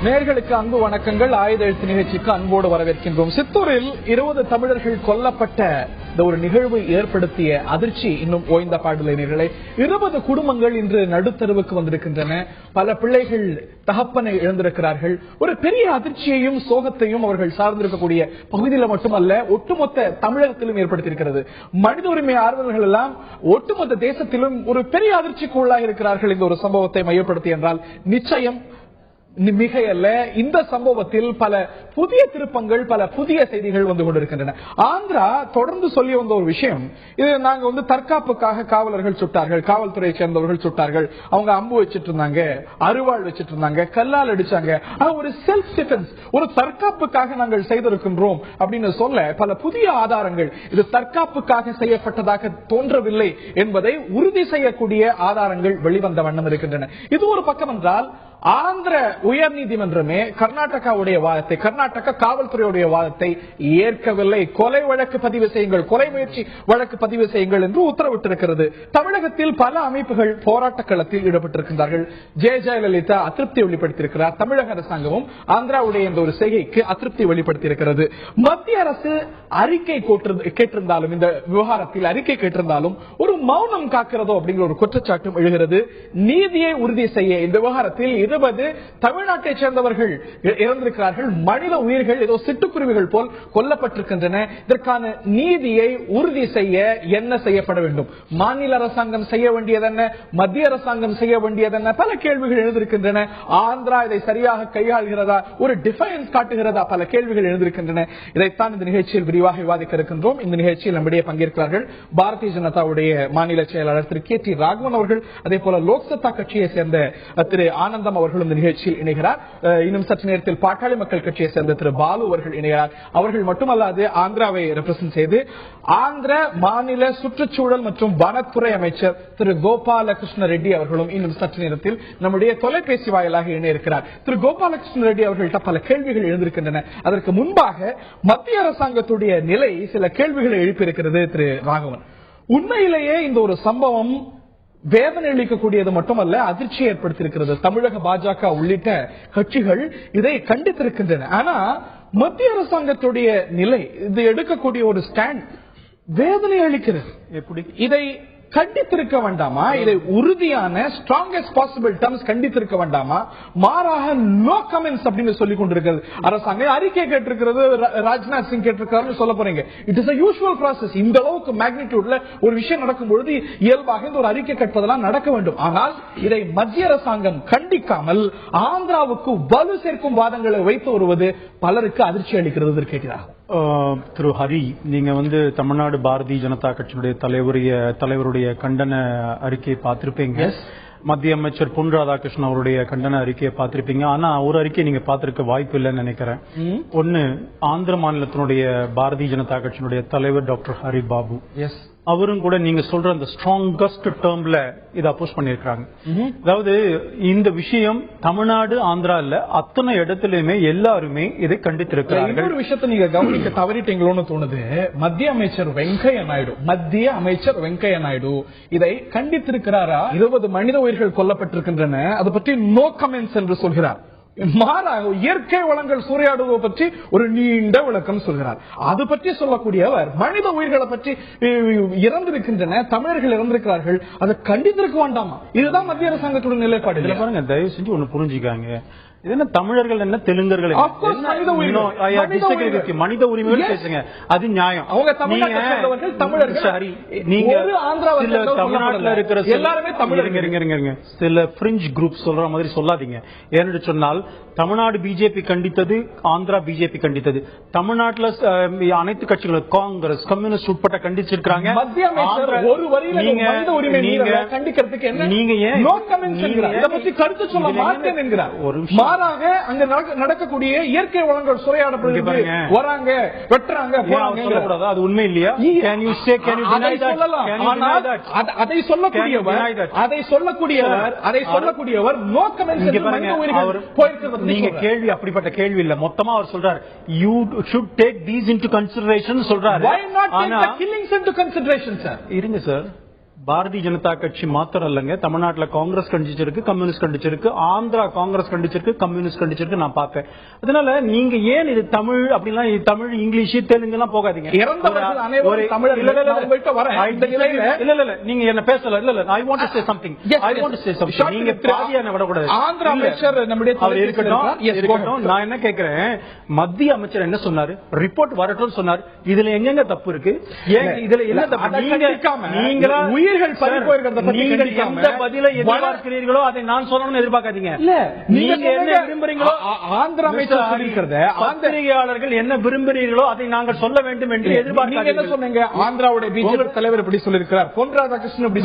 நேயர்களுக்கு அன்பு வணக்கங்கள். ஆயுத எழுத்து நிகழ்ச்சிக்கு அன்போடு வரவேற்கின்றோம். சித்தூரில் 20 தமிழர்கள் கொல்லப்பட்ட இந்த ஒரு நிகழ்வு ஏற்படுத்திய அதிர்ச்சி இன்னும் ஓய்ந்த பாடலை நேயர்களே. 20 குடும்பங்கள் இன்று நடுத்தருவுக்கு வந்திருக்கின்றன. பல பிள்ளைகள் தகப்பனை இழந்திருக்கிறார்கள். ஒரு பெரிய அதிர்ச்சியையும் சோகத்தையும் அவர்கள் சார்ந்திருக்கக்கூடிய பகுதியில் மட்டுமல்ல, ஒட்டுமொத்த தமிழகத்திலும் ஏற்படுத்தியிருக்கிறது. மனித உரிமை ஆர்வலர்கள் எல்லாம் ஒட்டுமொத்த தேசத்திலும் ஒரு பெரிய அதிர்ச்சிக்கு உள்ளாக இருக்கிறார்கள். இந்த ஒரு சம்பவத்தை மையப்படுத்தி என்றால் நிச்சயம் மிகையல்ல. இந்த சம்பவத்தில் பல புதிய திருப்பங்கள், பல புதிய செய்திகள் வந்து கொண்டிருக்கின்றன. ஆந்திரா தொடர்ந்து சொல்லி வந்த ஒரு விஷயம், இது நாங்க தற்காப்புக்காக காவலர்கள் சுட்டார்கள், காவல்துறையை சேர்ந்தவர்கள் சுட்டார்கள், அவங்க அம்பு வச்சிட்டு இருந்தாங்க, அருவாள் வச்சிட்டு இருந்தாங்க, கல்லால் அடிச்சாங்க, ஒரு செல்ஃப் டிஃபென்ஸ், ஒரு தற்காப்புக்காக நாங்கள் செய்திருக்கின்றோம் அப்படின்னு சொல்ல பல புதிய ஆதாரங்கள், இது தற்காப்புக்காக செய்யப்பட்டதாக தோன்றவில்லை என்பதை உறுதி செய்யக்கூடிய ஆதாரங்கள் வெளிவந்த வண்ணம் இருக்கின்றன. இது ஒரு பக்கம் என்றால், ஆந்திர உயர் நீதிமன்றமே கர்நாடகாவுடைய வாதத்தை, கர்நாடக காவல்துறையுடைய வாதத்தை ஏற்கவில்லை. கொலை வழக்கு பதிவு செய்யுங்கள், கொலை முயற்சி வழக்கு பதிவு செய்யுங்கள் என்று உத்தரவிட்டிருக்கிறது. தமிழகத்தில் பல அமைப்புகள் போராட்ட களத்தில் ஈடுபட்டிருக்கின்றார்கள். ஜெயலலிதா அதிருப்தி வெளிப்படுத்தியிருக்கிறார். தமிழக அரசாங்கமும் ஆந்திராவுடைய இந்த ஒரு செய்கைக்கு அதிருப்தி வெளிப்படுத்தியிருக்கிறது. மத்திய அரசு அறிக்கை கேட்டிருந்தாலும், இந்த விவகாரத்தில் அறிக்கை கேட்டிருந்தாலும் ஒரு மௌனம் காக்கிறதோ அப்படிங்கிற ஒரு குற்றச்சாட்டும் எழுகிறது. நீதியை உறுதி செய்ய இந்த விவகாரத்தில் 20 தமிழ்நாட்டை சேர்ந்தவர்கள் இறந்திருக்கிறார்கள். மனித உயிர்கள் ஏதோ சிட்டுக்குருவிகள் போல் கொல்லப்பட்டிருக்கின்றன. இதற்கான நீதியை உறுதி செய்ய என்ன செய்யப்பட வேண்டும்? மாநில அரசாங்கம் செய்ய வேண்டியதென்ன? மத்திய அரசாங்கம் செய்ய வேண்டியதென்ன? பல கேள்விகள் எழுந்திருக்கின்றன. ஆந்திரா இதை சரியாக கையாள்கிறதா? ஒரு டிஃபைன்ஸ் காட்டுகிறதா? பல கேள்விகள் எழுந்திருக்கின்றன. இதைத்தான் இந்த நிகழ்ச்சியில் விரிவாக விவாதிக்க இருக்கின்றோம். இந்த நிகழ்ச்சியில் நம்முடைய பங்கேற்கிறார்கள் பாரதிய ஜனதாவுடைய மாநில செயலாளர் திரு கே டி ராகவன் அவர்கள், அதே போல லோக்சத்தா கட்சியை சேர்ந்த திரு ஆனந்தம் அவர்கள் இந்த நிகழ்ச்சியில் இணைகிறார். இன்னும் சற்று நேரத்தில் பாட்டாளி மக்கள் கட்சியை சேர்ந்த திரு பாலு அவர்கள் இணைகிறார். அவர்கள் மட்டுமல்லாது ஆந்திராவை ரெப்ரசென்ட் செய்து ஆந்திர மாநில சுற்றுச்சூழல் மற்றும் வனத்துறை அமைச்சர் திரு கோபாலகிருஷ்ண ரெட்டி அவர்களும் இன்னும் சற்று நேரத்தில் நம்முடைய தொலைபேசி வாயிலாக இணையிருக்கிறார். திரு கோபாலகிருஷ்ண ரெட்டி அவர்கள்ட்ட பல கேள்விகள் எழுந்திருக்கின்றன. அதற்கு முன்பாக மத்திய அரசாங்கத்துடைய நிலை சில கேள்விகளை எழுப்பியிருக்கிறது. திரு ராகவன், உண்மையிலேயே இந்த ஒரு சம்பவம் வேதனை அளிக்கக்கூடியது மட்டுமல்ல, அதிர்ச்சி ஏற்படுத்தியிருக்கிறது. தமிழக பாஜக உள்ளிட்ட கட்சிகள் இதை கண்டித்திருக்கின்றன. ஆனா மத்திய அரசாங்கத்துடைய நிலை, இது எடுக்கக்கூடிய ஒரு ஸ்டாண்ட் வேதனை அளிக்கிறது. எப்படி இதை கண்டித்திருக்க வேண்டாமா? இதை உறுதியான ஸ்ட்ராங்கஸ்ட் பாசிபிள் டர்ம்ஸ் கண்டித்திருக்க வேண்டாமா? மாறாக நோ கமெண்ட்ஸ் அப்படின்னு சொல்லிக் கொண்டிருக்கிறது அரசாங்கம். அறிக்கை கேட்டிருக்கிறது, ராஜ்நாத் சிங் கேட்டிருக்காரு சொல்ல போறீங்க. It is a usual process. இந்த அளவுக்கு மேக்னிடியூட்ல ஒரு விஷயம் நடக்கும் பொழுது இயல்பாக இந்த ஒரு அறிக்கை கேட்பதெல்லாம் நடக்க வேண்டும். ஆனால் இதை மத்திய அரசாங்கம் கண்டிக்காமல் ஆந்திராவுக்கு வலு சேர்க்கும் வாதங்களை வைத்து வருவது பலருக்கு அதிர்ச்சி அளிக்கிறது. கேட்கிறார் திரு ஹரி, நீங்க தமிழ்நாடு பாரதிய ஜனதா கட்சியினுடைய தலைவருடைய கண்டன அறிக்கையை பார்த்திருப்பீங்க. மத்திய அமைச்சர் பொன் ராதாகிருஷ்ணன் அவருடைய கண்டன அறிக்கையை பார்த்திருப்பீங்க. ஆனா ஒரு அறிக்கை நீங்க பார்த்திருக்க வாய்ப்பு இல்லைன்னு நினைக்கிறேன். ஒன்னு, ஆந்திர மாநிலத்தினுடைய பாரதிய ஜனதா கட்சியினுடைய தலைவர் டாக்டர் ஹரி பாபு, அவரும் கூட நீங்க சொல்ற அந்த ஸ்ட்ராங்கஸ்ட் டேர்ம்ல இதை அப்போஸ் பண்ணிருக்காங்க. அதாவது இந்த விஷயம் தமிழ்நாடு, ஆந்திரா இல்ல, அத்தனை இடத்திலுமே எல்லாருமே இதை கண்டித்திருக்கிறார்கள். ஒரு விஷயத்தை நீங்க கவனிக்க தவறிட்டீங்களோன்னு தோணுது. மத்திய அமைச்சர் வெங்கையா நாயுடு இதை கண்டித்திருக்கிறாரா? 20 மனித உயிர்கள் கொல்லப்பட்டிருக்கின்றன, அதை பற்றி நோ கமெண்ட்ஸ் என்று சொல்கிறார். மாறாக இயற்கை வளங்கள் சூறையாடுவதை பற்றி ஒரு நீண்ட விளக்கம் சொல்கிறார். அது பற்றி சொல்லக்கூடியவர் மனித உயிர்களை பற்றி இறந்திருக்கின்றன, தமிழர்கள் இறந்திருக்கிறார்கள், அதை கண்டித்திருக்க வேண்டாமா? இதுதான் மத்திய அரசாங்கத்துடைய நிலைப்பாடு. இதுல பாருங்க, தயவு செஞ்சு ஒண்ணு புரிஞ்சுக்காங்க. இது என்ன தமிழர்கள் என்ன தெலுங்கர்கள் மனித உரிமைகள் பேசுங்க, அது நியாயம். அவங்க தமிழர்கள், சரி, நீங்க தமிழ்நாட்டில் இருக்கிற எல்லாருமே தமிழர்கள். சில பிரிஞ்ச் குரூப் சொல்ற மாதிரி சொல்லாதீங்க. ஏன்னு சொன்னால் தமிழ்நாடு பிஜேபி கண்டித்தது, ஆந்திரா பிஜேபி கண்டித்தது. தமிழ்நாட்டில் அனைத்து கட்சிகளும் காங்கிரஸ், கம்யூனிஸ்ட் உட்பட்ட கண்டிச்சிருக்காங்க. மத்திய அமைச்சர் ஒரு வரியில மனித உரிமை கண்டிக்கிறதுக்கு என்ன, நீங்க ஏன் நோ கமெண்ட்ஸ் என்கிறார்? இத பத்தி கருத்து சொல்ல மாட்டேன் என்கிறார். ஒரு மாறாக அங்க நடக்கக்கூடிய இயற்கை வளங்கள் சூறையாடப்படுகிறது, வராங்க, வெட்டுறாங்க, சொல்லக்கூடாது. அது உண்மை இல்லையா? அதை சொல்லக்கூடியவர் நோ கமெண்ட்ஸ். நீங்க கேள்வி அப்படிப்பட்ட கேள்வி இல்ல. மொத்தமா அவர் சொல்றார், you should take these into consideration சொல்றாரு. Why not take the killings into consideration, sir? இருங்க சார், பாரதிய ஜனதா கட்சி மாத்திரம் இல்லைங்க, தமிழ்நாட்டில் காங்கிரஸ் கண்டிச்சிருக்கு, கம்யூனிஸ்ட் கண்டிச்சிருக்கு, ஆந்திரா காங்கிரஸ் கண்டிச்சிருக்கு, கம்யூனிஸ்ட் கண்டிச்சிருக்கு, நான் பார்த்தேன். அதனால நீங்க ஏன் இது தமிழ் அப்படின்னா தமிழ் இங்கிலீஷ் தெலுங்கு எல்லாம் போகாதீங்க. நீங்க என்ன பேசல. இல்ல I want to say something. நீங்க பாதியான விடக்கூடாது. ஆந்திரா அமைச்சர் நம்முடைய இருக்கட்டும். நான் என்ன கேட்கிறேன், மத்திய அமைச்சர் என்ன சொன்னாரு? ரிப்போர்ட் வரட்டும் சொன்னார். இதுல எங்கெங்க தப்பு இருக்கு? இதுல என்ன தப்பு? நீங்களா நீங்கள் எந்த பதிலை எதிர்பார்க்கிறீர்களோ அதை நான் சொல்லணும்னு எதிர்பார்க்காதீங்க. நீங்க என்ன விரும்புறீங்களோ, ஆந்திர அமைச்சர் சொல்லியிருக்கிறத பத்திரிகையாளர்கள் என்ன விரும்புகிறீர்களோ அதை நாங்கள் சொல்ல வேண்டும் என்று எதிர்பார்க்க. என்ன சொன்னீங்க? ஆந்திராவுடைய பிஜேபி தலைவர் இப்படி சொல்லியிருக்கிறார், பொன் ராதாகிருஷ்ணன் இப்படி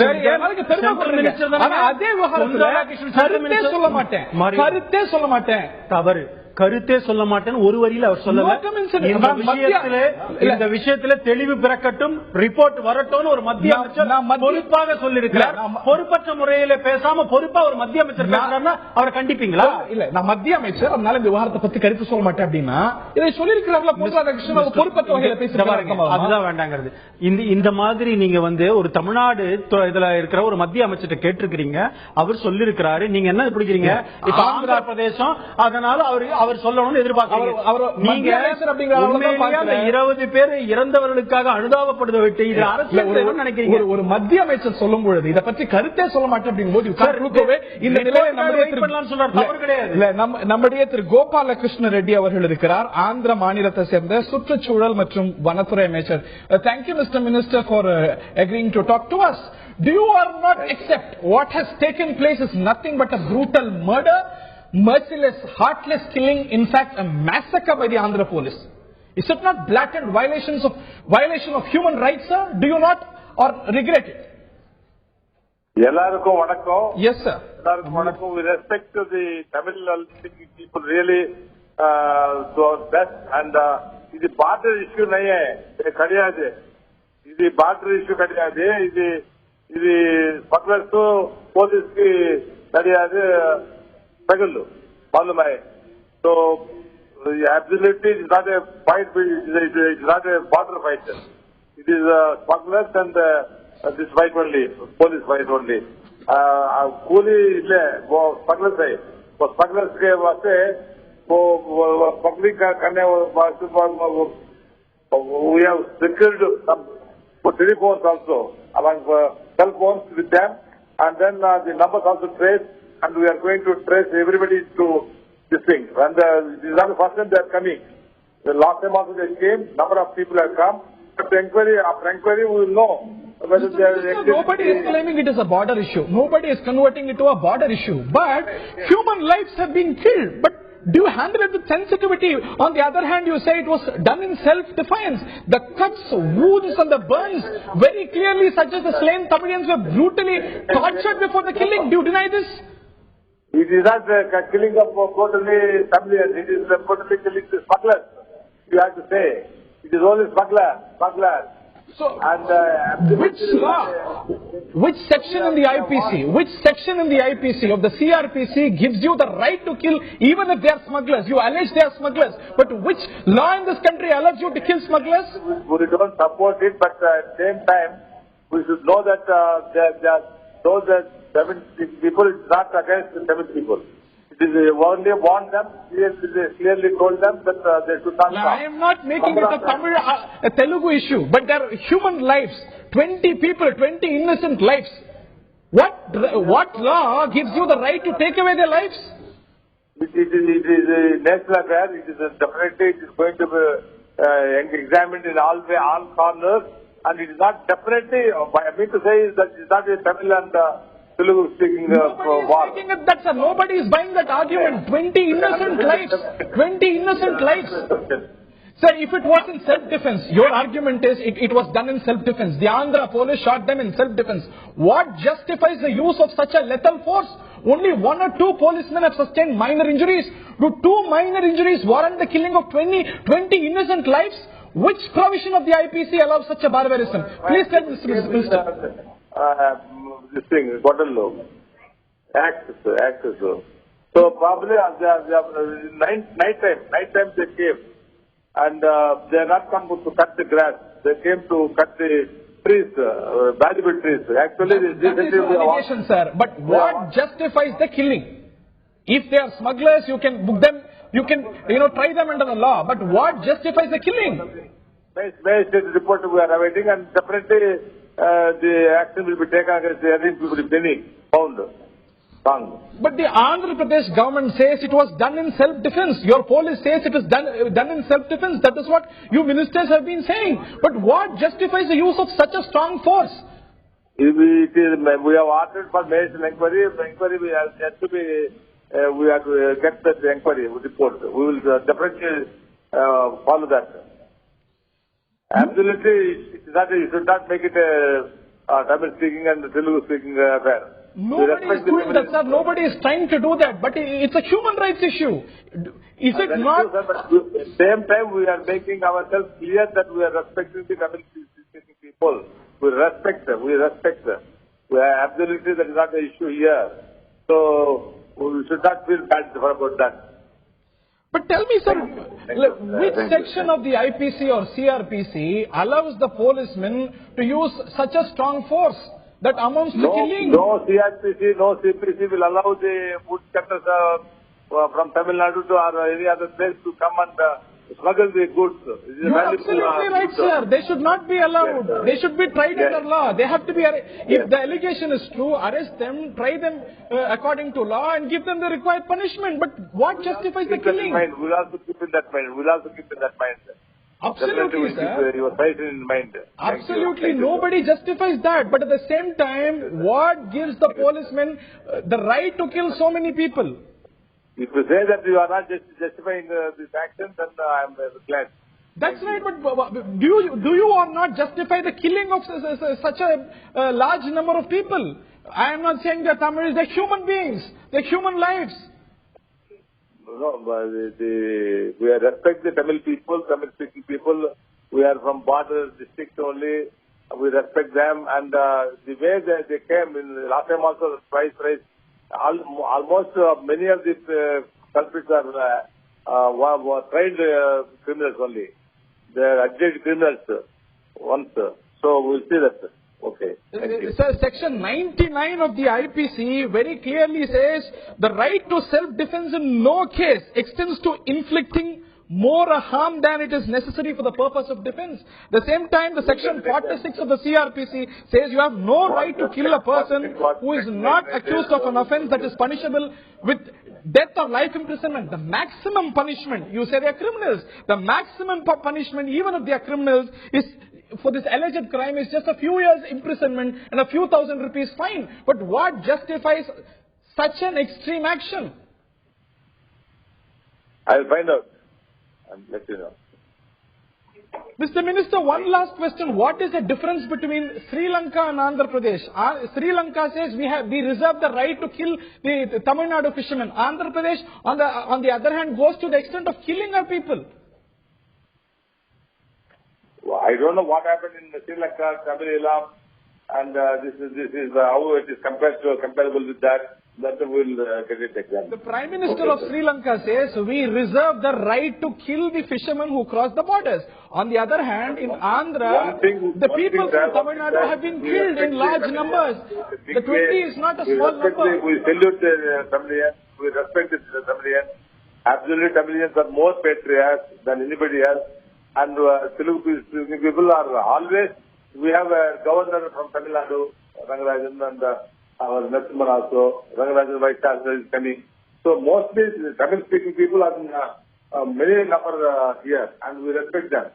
அதே கருத்தே சொல்ல மாட்டேன். தவறு. கருத்தே சொல்ல மாட்டேன் ஒரு வரியில் அவர் சொல்லல. இந்த விஷயத்துல தெளிவு பிறக்கட்டும், ரிப்போர்ட் வரட்டும் ஒரு மத்திய அமைச்சர் பொறுப்பாக சொல்லியிருக்கிறார். பொறுப்பற்ற முறையில பேசாம பொறுப்பா ஒரு மத்திய அமைச்சர் பேசுறாருன்னா அவரை கண்டிப்பீங்களா? இல்ல, நான் மத்திய அமைச்சர், அதனால இந்த விவகாரத்தை பத்தி கருத்து சொல்ல மாட்டேன் அப்படின்னா இதை சொல்லியிருக்கிறார்கள். பொறுப்பற்ற வகையில பேசுறாங்க, அதுதான் வேண்டாங்கிறது. இந்த மாதிரி நீங்க ஒரு தமிழ்நாடு இதுல இருக்கிற ஒரு மத்திய அமைச்சர் கேட்டிருக்கிறீங்க, அவர் சொல்லியிருக்கிறாரு, நீங்க என்ன பிடிக்கிறீங்க? இப்ப ஆந்திர பிரதேசம், அதனால அவர் சொல்லணும்னு எதிர்பார்க்கிறீங்க. நீங்க 20 பேர் இறந்தவர்களுக்காக அனுதாபப்படுத்த விட்டு இது அரசியல் நினைக்கிறீங்க. ஒரு மத்திய அமைச்சர் சொல்லும் பொழுது இதை பற்றி கருத்தே சொல்ல மாட்டேன் அப்படிங்கும்போது இந்த நிலையை நம்முடைய திரு கோபாலகிருஷ்ண ரெட்டி அவர்கள் இருக்கிறார், ஆந்திர மாநிலத்தை சேர்ந்த சுற்றுச்சூழல் மற்றும் வனத்துறை அமைச்சர். Thank you mister minister for agreeing to talk to us. Do you or not accept what has taken place is nothing but a brutal murder, merciless, heartless killing, in fact a massacre by the Andhra police? Is it not blatant violation of human rights, sir? Do you not or regret it? எல்லாருக்கும் வணக்கம். Yes sir. எல்லாருக்கும் வணக்கம். With respect to the Tamil speaking people, really so best and இது border issue நையே கிடையாது. இது border issue கிடையாது. இது smugglers போலீஸ்க்கு கிடையாது. So absolutely it's not a fight, it's not a border fight. It is smugglers and this fight only, police fight only. Kuli ille wo smugglers hai, wo smugglers ke vaste wo smuggling karne vaste we have secured some telephones also, among cell phones with them, and then the numbers also traced. And we are going to trace everybody to this thing. And this is not the first time they are coming. The last time also they came, number of people have come. After inquiry, we will know whether they are... Nobody is claiming it is a border issue. Nobody is converting it to a border issue. But human lives have been killed. But do you handle it with sensitivity? On the other hand, you say it was done in self-defense. The cuts, wounds and the burns very clearly suggest the slain Tamilians were brutally tortured before the killing. Do you deny this? It is not the killing of totally Tamilians. It is totally killing the smugglers. You have to say. It is only smugglers. So, which law, which section in the IPC of the CRPC gives you the right to kill even if they are smugglers? You allege they are smugglers, but which law in this country allows you to kill smugglers? We don't support it, but at the same time, we should know that those 7 people is not against the 7 people. It is only warned them, clearly told them that they should not come. I am not making it a Telugu issue, but there are human lives, 20 people, 20 innocent lives. What law gives you the right to take away their lives? It is a national affair. It is definitely going to be examined in all corners, and it is not definitely. I mean to say is that it is not a Tamil and Telugu speaking war. Nobody is buying that argument. 20 innocent lives. 20 innocent lives. Sir, if it was in self-defense, your argument is it was done in self-defense. The Andhra police shot them in self-defense. What justifies the use of such a lethal force? Only 1 or 2 policemen have sustained minor injuries. Do 2 minor injuries warrant the killing of 20 innocent lives? Which provision of the IPC allows such a barbarism? Please tell Mr. Minister. This thing, Guadalupe. Act. So probably night time they came, and they are not come to cut the grass. They came to cut the trees, valuable trees. Actually, that is your allegation, sir. But what justifies the killing? If they are smugglers, you can book them, you can, try them under the law. But what justifies the killing? Magistrate report we are awaiting, and definitely the action will be taken against the other people if any found. But the Andhra Pradesh government says it was done in self-defense. Your police says it was done in self-defense. That is what you ministers have been saying. But what justifies the use of such a strong force? We have ordered for medical inquiry. The inquiry has to be. We have to get that inquiry report. We will definitely follow that. Absolutely, you should not make it a Tamil-speaking and Telugu-speaking affair. Nobody is doing that, sir. Nobody is trying to do that. But it's a human rights issue. Is it not? True, sir, but at the same time, we are making ourselves clear that we are respecting the Tamil-speaking people. We respect them. We are absolutely, that is not the issue here. So, we should not feel bad about that. But tell me, sir, which section of the IPC or CRPC allows the policemen to use such a strong force that amounts to killing? No CRPC, no CPC will allow the woodcutters from Tamil Nadu to or any other place to come and smuggle the goods. You are absolutely right, sir. They should not be allowed. They should be tried under law. They have to be, if the allegation is true, arrest them, try them according to law and give them the required punishment. But what justifies the killing? We'll also keep in that mind. Absolutely, sir. You are right in mind. Absolutely. Nobody justifies that. But at the same time, what gives the policemen the right to kill so many people? If you say that you are not justifying this action, then I am glad. That's right, but do you or not justify the killing of such a large number of people? I am not saying that Tamils, they're human beings, they're human lives. No, we respect the Tamil people, Tamil-speaking people. We are from border district only. We respect them, and the way they came in last time also twice. Almost many of these culprits were trained criminals only. They are adjudged criminals once. So we'll see that. Okay. Thank you. Sir, section 99 of the IPC very clearly says the right to self-defense in no case extends to inflicting more harm than it is necessary for the purpose of defense. At the same time, the section 46 of the CRPC says you have no right to kill a person who is not accused of an offense that is punishable with death or life imprisonment. The maximum punishment, you say they are criminals, the maximum punishment, even if they are criminals, is for this alleged crime is just a few years imprisonment and a few thousand rupees fine. But what justifies such an extreme action? I'll find out and let you know. Mr. Minister, one last question. What is the difference between Sri Lanka and Andhra Pradesh? Sri Lanka says we reserve the right to kill the Tamil Nadu fishermen. Andhra Pradesh, on the other hand, goes to the extent of killing our people. I don't know what happened in Sri Lanka, Tamil Eelam, and this is how it is comparable with that. That we'll get it examined. The Prime Minister of Sri Lanka says we reserve the right to kill the fishermen who cross the borders. On the other hand, in Andhra, the people from Tamil Nadu have been killed in large numbers. The 20 is not a small number. We salute the Tamilians. We respect the Tamilians. Absolutely, Tamilians are more patriots than anybody else. And Telugu people are always, we have a governor from Tamil Nadu, Rangarajan, and our Narasimhan also, Rangarajan Vice Chancellor is coming. So mostly Tamil-speaking people are in many number here, and we respect them.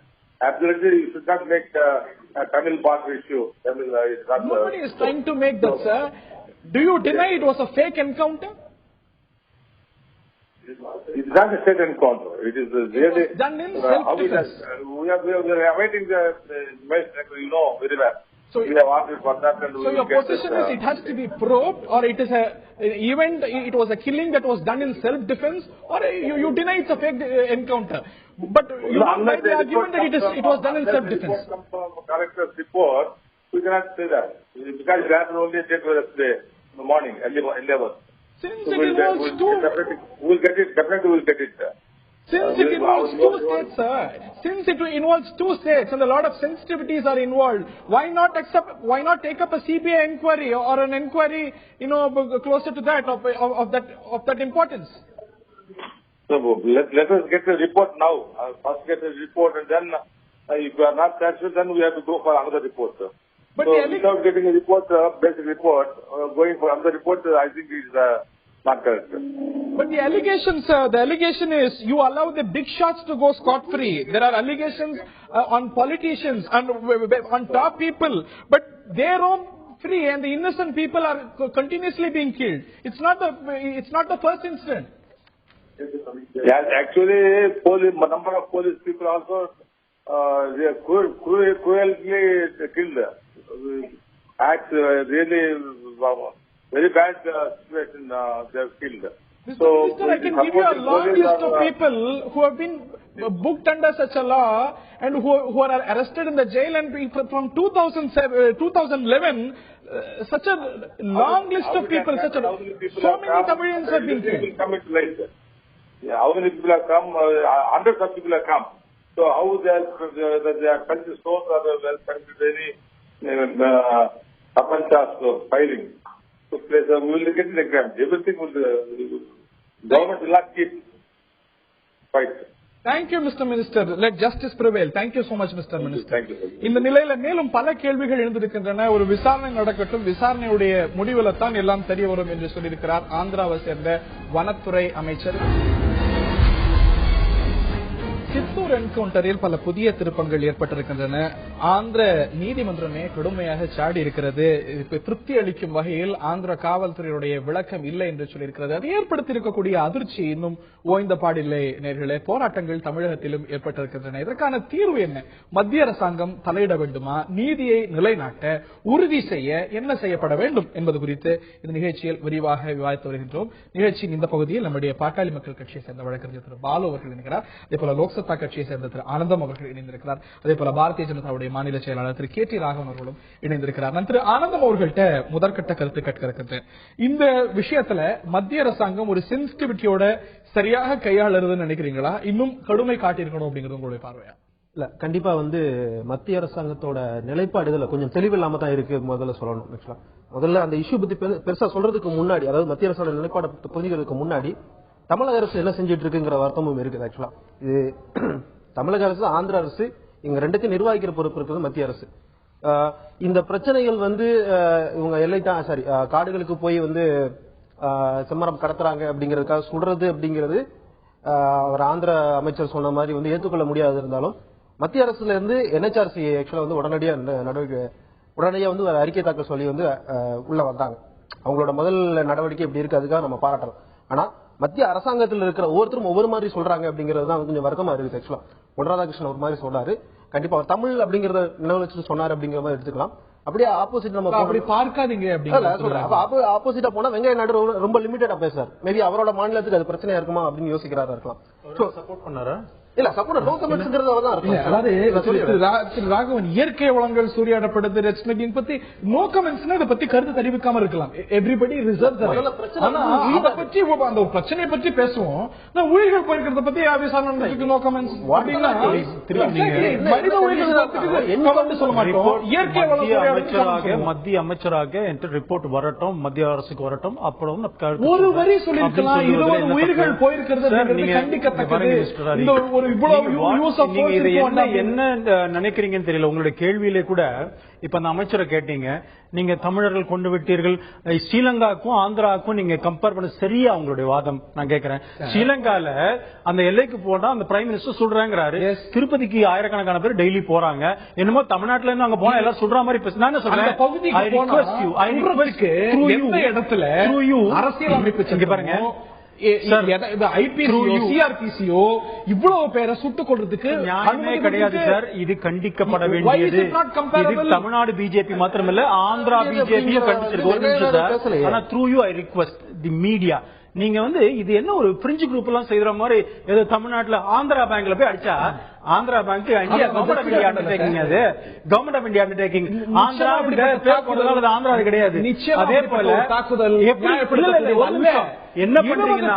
Absolutely, you should not make a Tamil border issue. Nobody is trying to make that, sir. Do you deny it was a fake encounter? It's not a state encounter. It is really... It was done in self-defense. We are awaiting the investigator, you know very well. So we have ordered for that, and so your position is it has to be probed, or it is it was a killing that was done in self-defense, or you deny it's a fake encounter. But you don't make the argument that it was done in self-defense. Collector's report, we cannot say that. Because it happened only yesterday in the morning, early hours. Since it involves two... We'll get it, definitely we'll get it. Since it involves two states, sir. Since it involves two states and a lot of sensitivities are involved, why not take up a CBI inquiry or an inquiry, closer to that of that importance? So let us get the report now. First get the report, and then if we are not satisfied, then we have to go for another report, sir. But so without getting a report, basic report, going for another report, I think is not correct, sir. But the allegation is you allow the big shots to go scot-free. There are allegations on politicians and on top people, but they roam free and the innocent people are continuously being killed. It's not the first incident. Yeah, actually, number of police people also they are cruelly killed. Acts really very bad situation. They are killed. Mr. Minister, I can give you a long list of people who have been booked under such a law and who are arrested in the jail, and from 2011, such a long list of people, so many Tamilians have been killed. Yeah, how many people have come? Hundreds of people have come. So how they are country stores or well country any filing took place. We will get an exam. Everything will government will not keep fight. Thank you, Mr. Minister. Let justice prevail. Thank you so much, Mr. Minister. Thank you. இந்த நிலையில மேலும் பல கேள்விகள் எழுந்திருக்கின்றன. ஒரு விசாரணை நடக்கட்டும், விசாரணையுடைய முடிவுல தான் எல்லாம் தெரிய வரும் என்று சொல்லியிருக்கிறார் ஆந்திராவை சேர்ந்த வனத்துறை அமைச்சர். சித்தூர் என்கவுண்டரில் பல புதிய திருப்பங்கள் ஏற்பட்டிருக்கின்றன. ஆந்திர நீதிமன்றமே கடுமையாக சாடி இருக்கிறது. திருப்தி அளிக்கும் வகையில் ஆந்திர காவல்துறையுடைய விளக்கம் இல்லை என்று சொல்லியிருக்கிறது. அது ஏற்படுத்தியிருக்கக்கூடிய அதிர்ச்சி இன்னும் ஓய்ந்த பாடில்லை நேர்களே. போராட்டங்கள் தமிழகத்திலும் ஏற்பட்டிருக்கின்றன. இதற்கான தீர்வு என்ன? மத்திய அரசாங்கம் தலையிட வேண்டுமா? நீதியை நிலைநாட்ட உறுதி செய்ய என்ன செய்யப்பட வேண்டும் என்பது குறித்து இந்த நிகழ்ச்சியில் விரிவாக விவாதித்து வருகின்றோம். நிகழ்ச்சியின் இந்த பகுதியில் நம்முடைய பாட்டாளி மக்கள் கட்சியை சேர்ந்த வழக்கறிஞர் திரு பாலு அவர்கள் இணைகிறார். அதே போல லோக்சபா கட்சியை சேர்ந்த திரு ஆனந்தம் அவர்கள் இணைந்திருக்கிறார். அதே போல பாரதிய ஜனதாவுடைய மாநில செயலாளர் திரு KT ராகவன் அவர்களும் இணைந்திருக்கிறார். நான் திரு ஆனந்தம் அவர்கள்ட்ட முதற்கட்ட கருத்து கேட்க இருக்கின்றேன். இந்த விஷயத்துல மத்திய அரசாங்கம் ஒரு சென்சிட்டிவிட்டியோட சரியாக கையாளுறதுன்னு நினைக்கிறீங்களா? இன்னும் கடுமை காட்டியிருக்கணும் அப்படிங்கிறது உங்களுடைய பார்வையா? இல்ல, கண்டிப்பா மத்திய அரசாங்கத்தோட நிலைப்பாடுகள் கொஞ்சம் தெளிவில்லாம தான் இருக்கு. முதல்ல சொல்லணும். ஆக்சுவலா முதல்ல அந்த இஷ்யூ பத்தி பெருசா சொல்றதுக்கு முன்னாடி, அதாவது மத்திய அரசோட நிலைப்பாடு புரிஞ்சுக்கிறதுக்கு முன்னாடி தமிழக அரசு என்ன செஞ்சிட்டு இருக்குங்கிற வருத்தமும் இருக்குது. ஆக்சுவலா இது தமிழக அரசு, ஆந்திர அரசு, இங்க ரெண்டுக்கும் நிர்வகிக்கிற பொறுப்பு இருக்குது மத்திய அரசு. இந்த பிரச்சனைகள் இவங்க காடுகளுக்கு போய் செம்மரம் கடத்துறாங்க அப்படிங்கறதுக்காக சுடுறது அப்படிங்கிறது அவர் ஆந்திர அமைச்சர் சொன்ன மாதிரி ஏற்றுக்கொள்ள முடியாது. இருந்தாலும் மத்திய அரசுல இருந்து NHRC ஆக்சுவலா உடனடியா ஒரு அறிக்கை தாக்கல் சொல்லி உள்ள வந்தாங்க. அவங்களோட முதல் நடவடிக்கை இப்படி இருக்கு, அதுக்காக நம்ம பாராட்டலாம். ஆனா மத்திய அரசாங்கத்தில் இருக்கிற ஒவ்வொருத்தரும் ஒவ்வொரு மாதிரி சொல்றாங்க அப்படிங்கிறது தான் கொஞ்சம் வருத்தமா இருக்குது. ஆக்சுவலா பொன் ராதாகிருஷ்ணன் ஒரு மாதிரி சொல்றாரு. கண்டிப்பா அவர் தமிழ் அப்படிங்கறத நினைவு வச்சு சொன்னாரு அப்படிங்கிற மாதிரி எடுத்துக்கலாம். அப்படியே ஆப்போசிட் நம்ம அப்படி பார்க்காதீங்க. ஆப்போசிட்டா போனா வெங்கைய நாயுடு ரொம்ப லிமிட்டடா பேசுறாரு. மேபி அவரோட மாநிலத்துக்கு அது பிரச்சனையா இருக்குமா அப்படின்னு யோசிக்கிறாரா இருக்கலாம். சப்போர்ட் பண்ணாரா? இல்ல, சப்போர்ட் நோ கமெண்ட்ஸ்ங்கிறது அவர்தான் இருக்கும். அதாவது ராகவன் இயற்கை வளங்கள் சூறையாடப்படுது பத்தி நோ கமெண்ட்ஸ்னா இதை பத்தி கருத்து தெரிவிக்காம இருக்கலாம். Everybody reserve. ஆனா இத பத்தி அந்த பிரச்சனையை பத்தி பேசுவோம். ஊழியர்கள் போயிருக்கிறத பத்தி விசாரணை நோ கமெண்ட்ஸ் அப்படின்னா மனித ஊழியர்கள் சொல்ல மாட்டோம். இயற்கை வளம் மத்திய அமைச்சராக ரிப்போர்ட் வரட்டும், மத்திய அரசுக்கு வரட்டும். அப்புறம் ஒரு வரி சொல்லிருக்கலாம். 20 உயிர்கள் போயிருக்கிறது கண்டிக்கத்தக்கது. என்ன நினைக்கிறீங்கன்னு தெரியல. உங்களுடைய கேள்வியிலே கூட இப்ப அந்த அமைச்சரை கேட்டீங்க, நீங்க தமிழர்கள் கொண்டு விட்டீர்கள், ஸ்ரீலங்காவுக்கும் ஆந்திராவுக்கும் நீங்க கம்பேர் பண்ண சரியா உங்களுடைய வாதம்? நான் கேட்கிறேன். ஸ்ரீலங்கால அந்த எல்லைக்கு போனா அந்த பிரைம் மினிஸ்டர் சொல்றாங்கிறாரு. திருப்பதிக்கு ஆயிரக்கணக்கான பேர் டெய்லி போறாங்க. என்னமோ தமிழ்நாட்டுல இருந்து அங்க போனா எல்லாம் சொல்ற மாதிரி பேச. நான் சொல்றேன், இடத்துல அரசியல் அமைப்பு பாருங்க, சிஆர்பிசியோ இவ்வளவு பேரை சுட்டுக் கொள்றதுக்கு நியாயமே கிடையாது சார். இது கண்டிக்கப்பட வேண்டியது. தமிழ்நாடு பிஜேபி மாத்திரமல்ல, ஆந்திரா பிஜேபியும் கண்டிச்சிருக்கு. ஆனா through you I request the media, நீங்க வந்து இது என்ன ஒரு பிரிஞ்சு குரூப் எல்லாம் செய்யற மாதிரி ஏதோ தமிழ்நாட்டுல ஆந்திரா பேங்க்ல போய் அடிச்சா Andhra bank India government of India undertaking, அது government of India undertaking. Andhra Andhra அது கிடையாது. அதே போல தாக்குதல் என்ன பண்றீங்கன்னா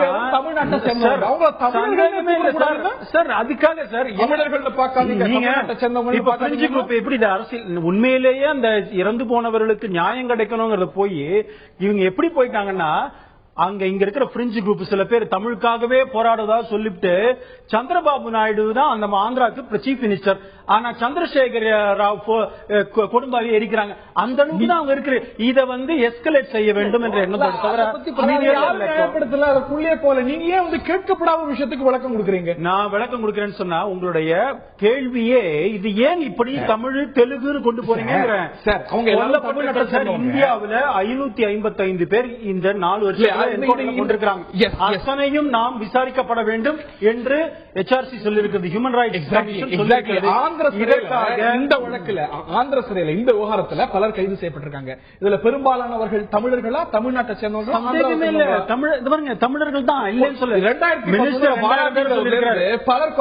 சார், அதுக்காக சார் எப்படி அரசியல் உண்மையிலேயே அந்த இறந்து போனவர்களுக்கு நியாயம் கிடைக்கணுங்கிறத போய் இவங்க எப்படி போயிட்டாங்கன்னா, அங்க இங்க இருக்கிற பிரெஞ்சு குரூப் சில பேர் தமிழுக்காகவே போராடுவதா சொல்லிட்டு சந்திரபாபு நாயுடு தான் அந்த ஆந்திராவுக்கு சீஃப் மினிஸ்டர். ஆனா சந்திரசேகர் ராவ் குடும்பாவே எரிக்கிறாங்க. அந்த அளவுக்கு தான் அவங்க இருக்கு. இதை வந்து எஸ்கலேட் செய்ய வேண்டும் என்ற எண்ணத்தோட தவிர போல நீங்க ஏன் வந்து கேட்கப்படாத விஷயத்துக்கு விளக்கம் கொடுக்குறீங்க? நான் விளக்கம் கொடுக்கிறேன்னு சொன்னா உங்களுடைய கேள்வியே இது ஏன் இப்படி தமிழ் தெலுங்குன்னு கொண்டு போறீங்க. இந்தியாவில் 555 பேர் இந்த 4 வருஷம் அத்தனையும் நாம் விசாரிக்கப்பட வேண்டும் என்று HRC சொல்லியிருக்கிறது. ஹியூமன் ரைட்ஸ் இந்த வழக்குல ஆந்திர சிறையில் இந்த விவகாரத்துல பலர் கைது செய்யப்பட்டிருக்காங்க. இதுல பெரும்பாலானவர்கள் தமிழர்களா, தமிழ்நாட்டை சேர்ந்தவர்கள்? தமிழர்கள் தான் இல்லைன்னு சொல்லு. பலர்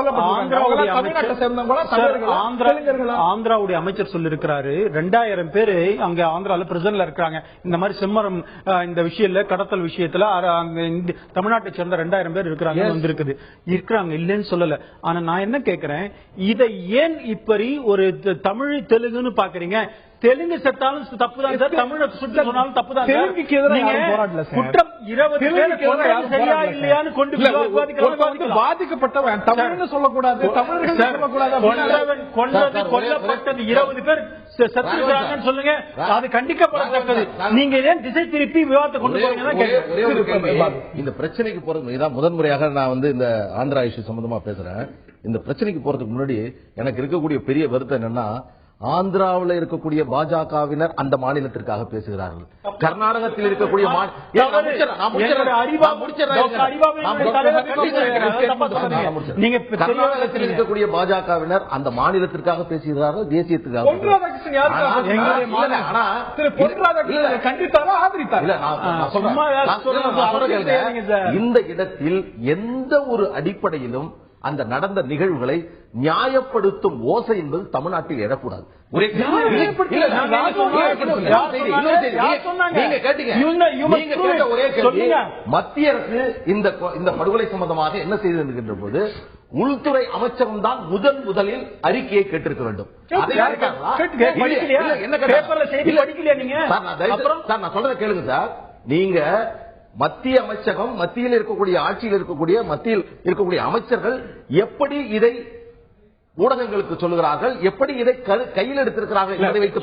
ஆந்திராவுடைய அமைச்சர் சொல்லிருக்கிறாரு 2000 பேரு அங்க ஆந்திரால பிரிசன்ல இருக்காங்க. இந்த மாதிரி செம்மரம் இந்த விஷயத்துல கடத்தல் விஷயத்துல தமிழ்நாட்டை சேர்ந்த 2000 பேர் இருக்கிறாங்க இல்லன்னு சொல்லல. ஆனா நான் என்ன கேட்கிறேன், இதை ஏன் இப்படி ஒரு தமிழ் தெலுங்குன்னு பாக்குறீங்க? தெலுங்கு செத்தாலும் தப்புதான் சார், தமிழை சுட்டு சொன்னாலும் தப்புதான். குற்றம் 20 பேர் சரியா இல்லையான்னு கொண்டு பாதிக்கப்பட்டவன் தமிழ்னு சொல்லக்கூடாது, தமிழர்கள் சொல்லக்கூடாது. கொல்லப்பட்டது 20 பேர் செத்துருக்காங்கன்னு சொல்லுங்க, அது கண்டிக்கப்படத்தக்கது. நீங்க ஏன் திசை திருப்பி விவாதத்தை கொண்டு போறீங்கன்னா? இந்த பிரச்சனைக்கு போறது இதான் முதன்முறையாக நான் வந்து இந்த ஆந்திரா இஷ்யூ சம்பந்தமா பேசுறேன். இந்த பிரச்சனைக்கு போறதுக்கு முன்னாடி எனக்கு இருக்கக்கூடிய பெரிய வருத்தம் என்னன்னா, ஆந்திராவில் இருக்கக்கூடிய பாஜகவினர் அந்த மாநிலத்திற்காக பேசுகிறார்கள். கர்நாடகத்தில் இருக்கக்கூடிய கர்நாடகத்தில் இருக்கக்கூடிய பாஜகவினர் அந்த மாநிலத்திற்காக பேசுகிறார்கள், தேசியத்துக்காக. இந்த இடத்தில் எந்த ஒரு அடிப்படையிலும் அந்த நடந்த நிகழ்வுகளை நியாயப்படுத்தும் ஓசை என்பது தமிழ்நாட்டில் எழக்கூடாது. மத்திய அரசு இந்த படுகொலை சம்பந்தமாக என்ன செய்து என்கின்ற போது உள்துறை அமைச்சகம் தான் முதலில் அறிக்கையை கேட்டிருக்க வேண்டும். நான் சொல்றதை கேளுங்க சார். நீங்க மத்திய அமைச்சகம், மத்தியில் இருக்கக்கூடிய ஆட்சியில் இருக்கக்கூடிய அமைச்சர்கள் எப்படி இதை ஊடகங்களுக்கு சொல்லுகிறார்கள், எப்படி இதை கையில் எடுத்திருக்கிறார்கள் என்பதை வைத்து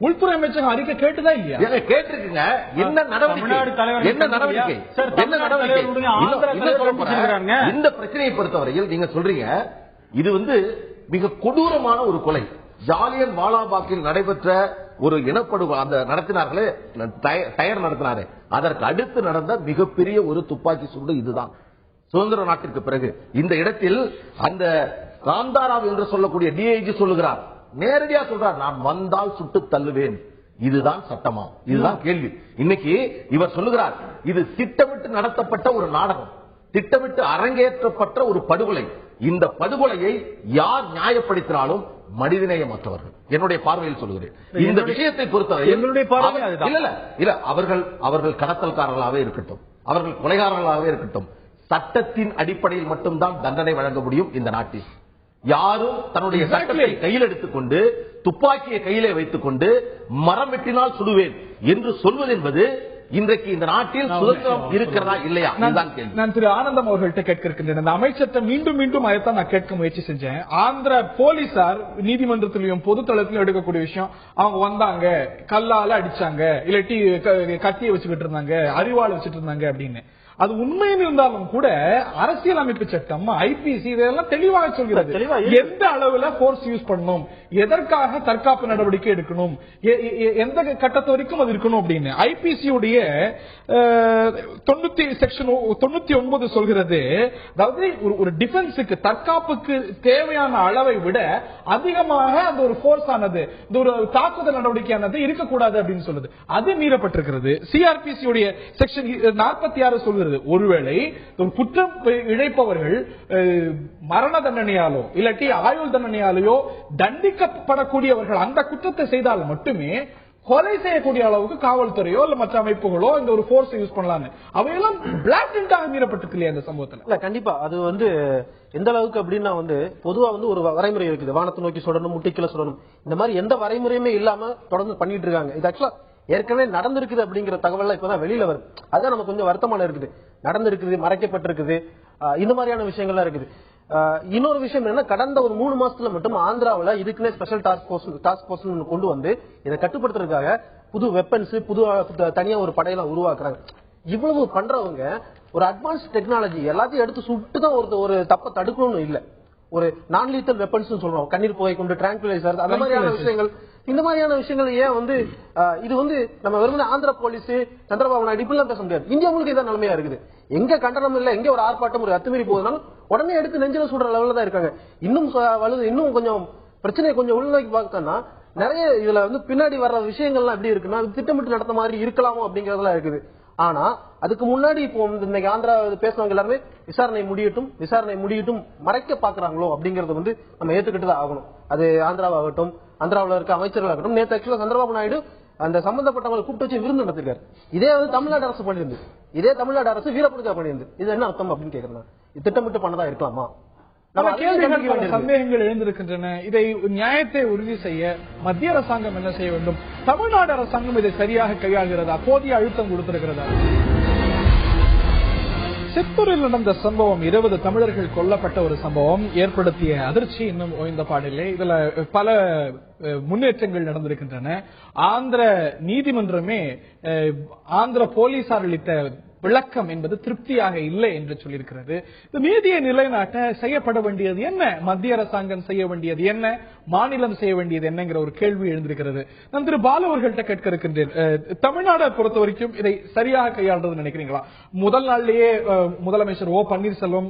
உள்துறை அமைச்சகம் அறிக்கை கேட்டுதா இல்லையா? கேட்டிருக்குங்க. என்ன நடவடிக்கை? இந்த பிரச்சனையை பொறுத்தவரையில் நீங்க சொல்றீங்க இது வந்து மிக கொடூரமான ஒரு கொலை. ஜாலியன் வாலாபாக்கில் நடைபெற்ற ஒரு இனப்படுகொலை அந்த நடத்தினார்களே, டயர் நடத்தினாரே, அதற்கு அடுத்து நடந்த மிகப்பெரிய ஒரு துப்பாக்கி சூடு இதுதான் சுதந்திர நாட்டிற்கு பிறகு. இந்த இடத்தில் அந்த காந்தாராவ் என்று சொல்லக்கூடிய டிஐஜி சொல்லுகிறார், நேரடியா சொல்றார், நான் வந்தால் சுட்டு தள்ளுவேன். இதுதான் சட்டமா? இதுதான் கேள்வி. இன்னைக்கு இவர் சொல்லுகிறார், இது திட்டமிட்டு நடத்தப்பட்ட ஒரு நாடகம், திட்டமிட்டு அரங்கேற்றப்பட்ட ஒரு படுகொலை. இந்த படுகொலையை யார் நியாயப்படுத்தினாலும் மனிதநேயமற்றவர்கள். என்னுடைய பார்வையில் சொல்லுகிறேன். இந்த விஷயத்தை பொறுத்தவரை இல்ல அவர்கள் கடத்தல்காரர்களாகவே இருக்கட்டும், அவர்கள் கொலைகாரர்களாகவே இருக்கட்டும், சட்டத்தின் அடிப்படையில் மட்டும்தான் தண்டனை வழங்க முடியும் இந்த நாட்டில். யாரும் தன்னுடைய சட்டத்தை கையில் எடுத்துக்கொண்டு துப்பாக்கியை கையிலே வைத்துக் கொண்டு மரம் வெட்டினால் சுடுவேன் என்று சொல்வது என்பது இன்றைக்கு இந்த நாட்டில் சுதந்திரம் இருக்கிறதா இல்லையா? நான் திரு ஆனந்தம் அவர்கள்ட்ட கேட்க இருக்கின்றேன். அந்த அமைச்சர்கிட்ட மீண்டும் அதைத்தான் நான் கேட்க முயற்சி செஞ்சேன். ஆந்திர போலீசார் நீதிமன்றத்திலையும் பொதுத்தளத்திலும் எடுக்கக்கூடிய விஷயம், அவங்க வந்தாங்க, கல்லால அடிச்சாங்க, இல்லாட்டி கத்தியை வச்சுக்கிட்டு இருந்தாங்க, அறிவாள் வச்சுட்டு இருந்தாங்க அப்படின்னு. அது உண்மையில் இருந்தாலும் கூட அரசியலமைப்பு சட்டம் ஐபிசி இதெல்லாம் தெளிவாக சொல்கிறது எந்த அளவுல போர்ஸ் யூஸ் பண்ணணும், எதற்காக தற்காப்பு நடவடிக்கை எடுக்கணும், எந்த கட்டத்து வரைக்கும் அது இருக்கணும் அப்படின்னு. ஐபிசி உடைய செக்ஷன் 99 சொல்கிறது, அதாவது ஒரு டிஃபென்ஸுக்கு தற்காப்புக்கு தேவையான அளவை விட அதிகமாக அந்த ஒரு போர்ஸ் ஆனது, இந்த ஒரு தாக்குதல் நடவடிக்கையானது இருக்கக்கூடாது அப்படின்னு சொல்லுது. அது மீறப்பட்டிருக்கிறது. சிஆர்பிசி உடைய செக்ஷன் 46 சொல்கிறது, ஒருவேளை ஒரு குற்றம் இழைப்பவர்கள் மரண தண்டனையாலோ இல்லாட்டி ஆயுள் தண்டனையாலேயோ தண்டிக்கப்படக்கூடியவர்கள் அந்த குற்றத்தை செய்தால் மட்டுமே கொலை செய்யக்கூடிய அளவுக்கு காவல்துறையோ இல்ல மற்ற அமைப்புகளோ இந்த ஒரு போர்ஸ் யூஸ் பண்ணலாம்னு அவையெல்லாம் பிளாக்டாக மீறப்பட்டிருக்கு இல்லையா இந்த சம்பவத்தில்? இல்ல கண்டிப்பா அது எந்த அளவுக்கு அப்படின்னா பொதுவா ஒரு வரைமுறை இருக்குது, வானத்தை நோக்கி சுடணும், முட்டிக்கல சுடணும், இந்த மாதிரி எந்த வரைமுறையுமே இல்லாம தொடர்ந்து பண்ணிட்டு இருக்காங்க. இது ஆக்சுவலா ஏற்கனவே நடந்திருக்குது அப்படிங்கிற தகவல் இப்பதான் வெளியில வருது. அதான் நமக்கு கொஞ்சம் வருத்தமான இருக்குது. நடந்திருக்குது, மறைக்கப்பட்டிருக்குது, இந்த மாதிரியான விஷயங்கள்லாம் இருக்குது. இன்னொரு விஷயம் என்னன்னா, கடந்த ஒரு 3 மாசத்துல மட்டும் ஆந்திராவில் இதுக்குன்னே ஸ்பெஷல் டாஸ்க் போர்ஸ் கொண்டு வந்து இதை கட்டுப்படுத்துறதுக்காக புது வெப்பன்ஸ், புது தனியா ஒரு படையெல்லாம் உருவாக்குறாங்க. இவ்வளவு பண்றவங்க ஒரு அட்வான்ஸ் டெக்னாலஜி எல்லாத்தையும் எடுத்து சுட்டுதான் ஒரு தப்பை தடுக்கணும்னு இல்ல, ஒரு நான் லீத்தல் வெப்பன்ஸ் சொல்றோம், கண்ணீர் புகை கொண்டு டிராங்குலைசர், அந்த மாதிரியான விஷயங்கள், இந்த மாதிரியான விஷயங்கள் ஏன் இது நம்ம வெறுமனே ஆந்திர போலீஸ் சந்திரபாபு நாயுடு இப்படிலாம் பேச முடியாது. இந்தியா முழுக்க இதான் நிலைமையா இருக்குது. எங்க கண்டனம் இல்ல, எங்க ஒரு ஆர்ப்பாட்டம் ஒரு அத்துமீறி போகுதுனாலும் உடனே எடுத்து நெஞ்சில சொல்ற லெவல்ல தான் இருக்காங்க. இன்னும் கொஞ்சம் பிரச்சனையை கொஞ்சம் உள்நோக்கி பார்த்தோம்னா நிறைய இதுல பின்னாடி வர்ற விஷயங்கள்லாம் எப்படி இருக்குன்னா திட்டமிட்டு நடத்த மாதிரி இருக்கலாமோ அப்படிங்கறதுலாம் இருக்குது. ஆனா அதுக்கு முன்னாடி இப்போ இன்னைக்கு ஆந்திரா பேசுறவங்க எல்லாருமே விசாரணை முடியட்டும் மறைக்க பாக்குறாங்களோ அப்படிங்கறது நம்ம ஏத்துக்கிட்டு தான் ஆகணும். அது ஆந்திராவாகட்டும், ஆந்திராவில் இருக்க அமைச்சர்களாகட்டும். நேற்று ஆக்சுவலா சந்திரபாபு நாயுடு அந்த சம்பந்தப்பட்டவங்களை கூப்பிட்டு வச்சு விருந்து நடத்திருக்காரு. இதே தமிழ்நாடு அரசு பண்ணியிருந்து, இதே தமிழ்நாடு அரசு வீரப்படுத்தா பண்ணியிருந்து. இது என்ன அர்த்தம் அப்படின்னு கேக்குறேன். திட்டமிட்டு பண்ணதா இருக்கலாமா? சந்தேகங்கள் எழுந்திருக்கின்றன. இதை நியாயத்தை உறுதி செய்ய மத்திய அரசாங்கம் என்ன செய்ய வேண்டும்? தமிழ்நாடு அரசாங்கம் இதை சரியாக கையாளுகிறதா? போதிய அழுத்தம் கொடுத்திருக்கிறதா? சித்தூரில் நடந்த சம்பவம் 20 தமிழர்கள் கொல்லப்பட்ட ஒரு சம்பவம் ஏற்படுத்திய அதிர்ச்சி இன்னும் ஓய்ந்த பாடில்லை. இதுல பல முன்னேற்றங்கள் நடந்திருக்கின்றன. ஆந்திர நீதிமன்றமே ஆந்திர போலீசார் அளித்த விளக்கம் என்பது திருப்தியாக இல்லை என்று சொல்லியிருக்கிறது. நீதியை நிலைநாட்ட செய்யப்பட வேண்டியது என்ன? மத்திய அரசாங்கம் செய்ய வேண்டியது என்ன? மாநிலம் செய்ய வேண்டியது என்னங்கிற ஒரு கேள்வி எழுந்திருக்கிறது. நான் திரு பாலு அவர்கள்ட்ட கேட்க இருக்கின்றேன். தமிழ்நாடை பொறுத்த வரைக்கும் இதை சரியாக கையாளுறது நினைக்கிறீங்களா? முதல் நாளிலேயே முதலமைச்சர் ஓ பன்னீர்செல்வம்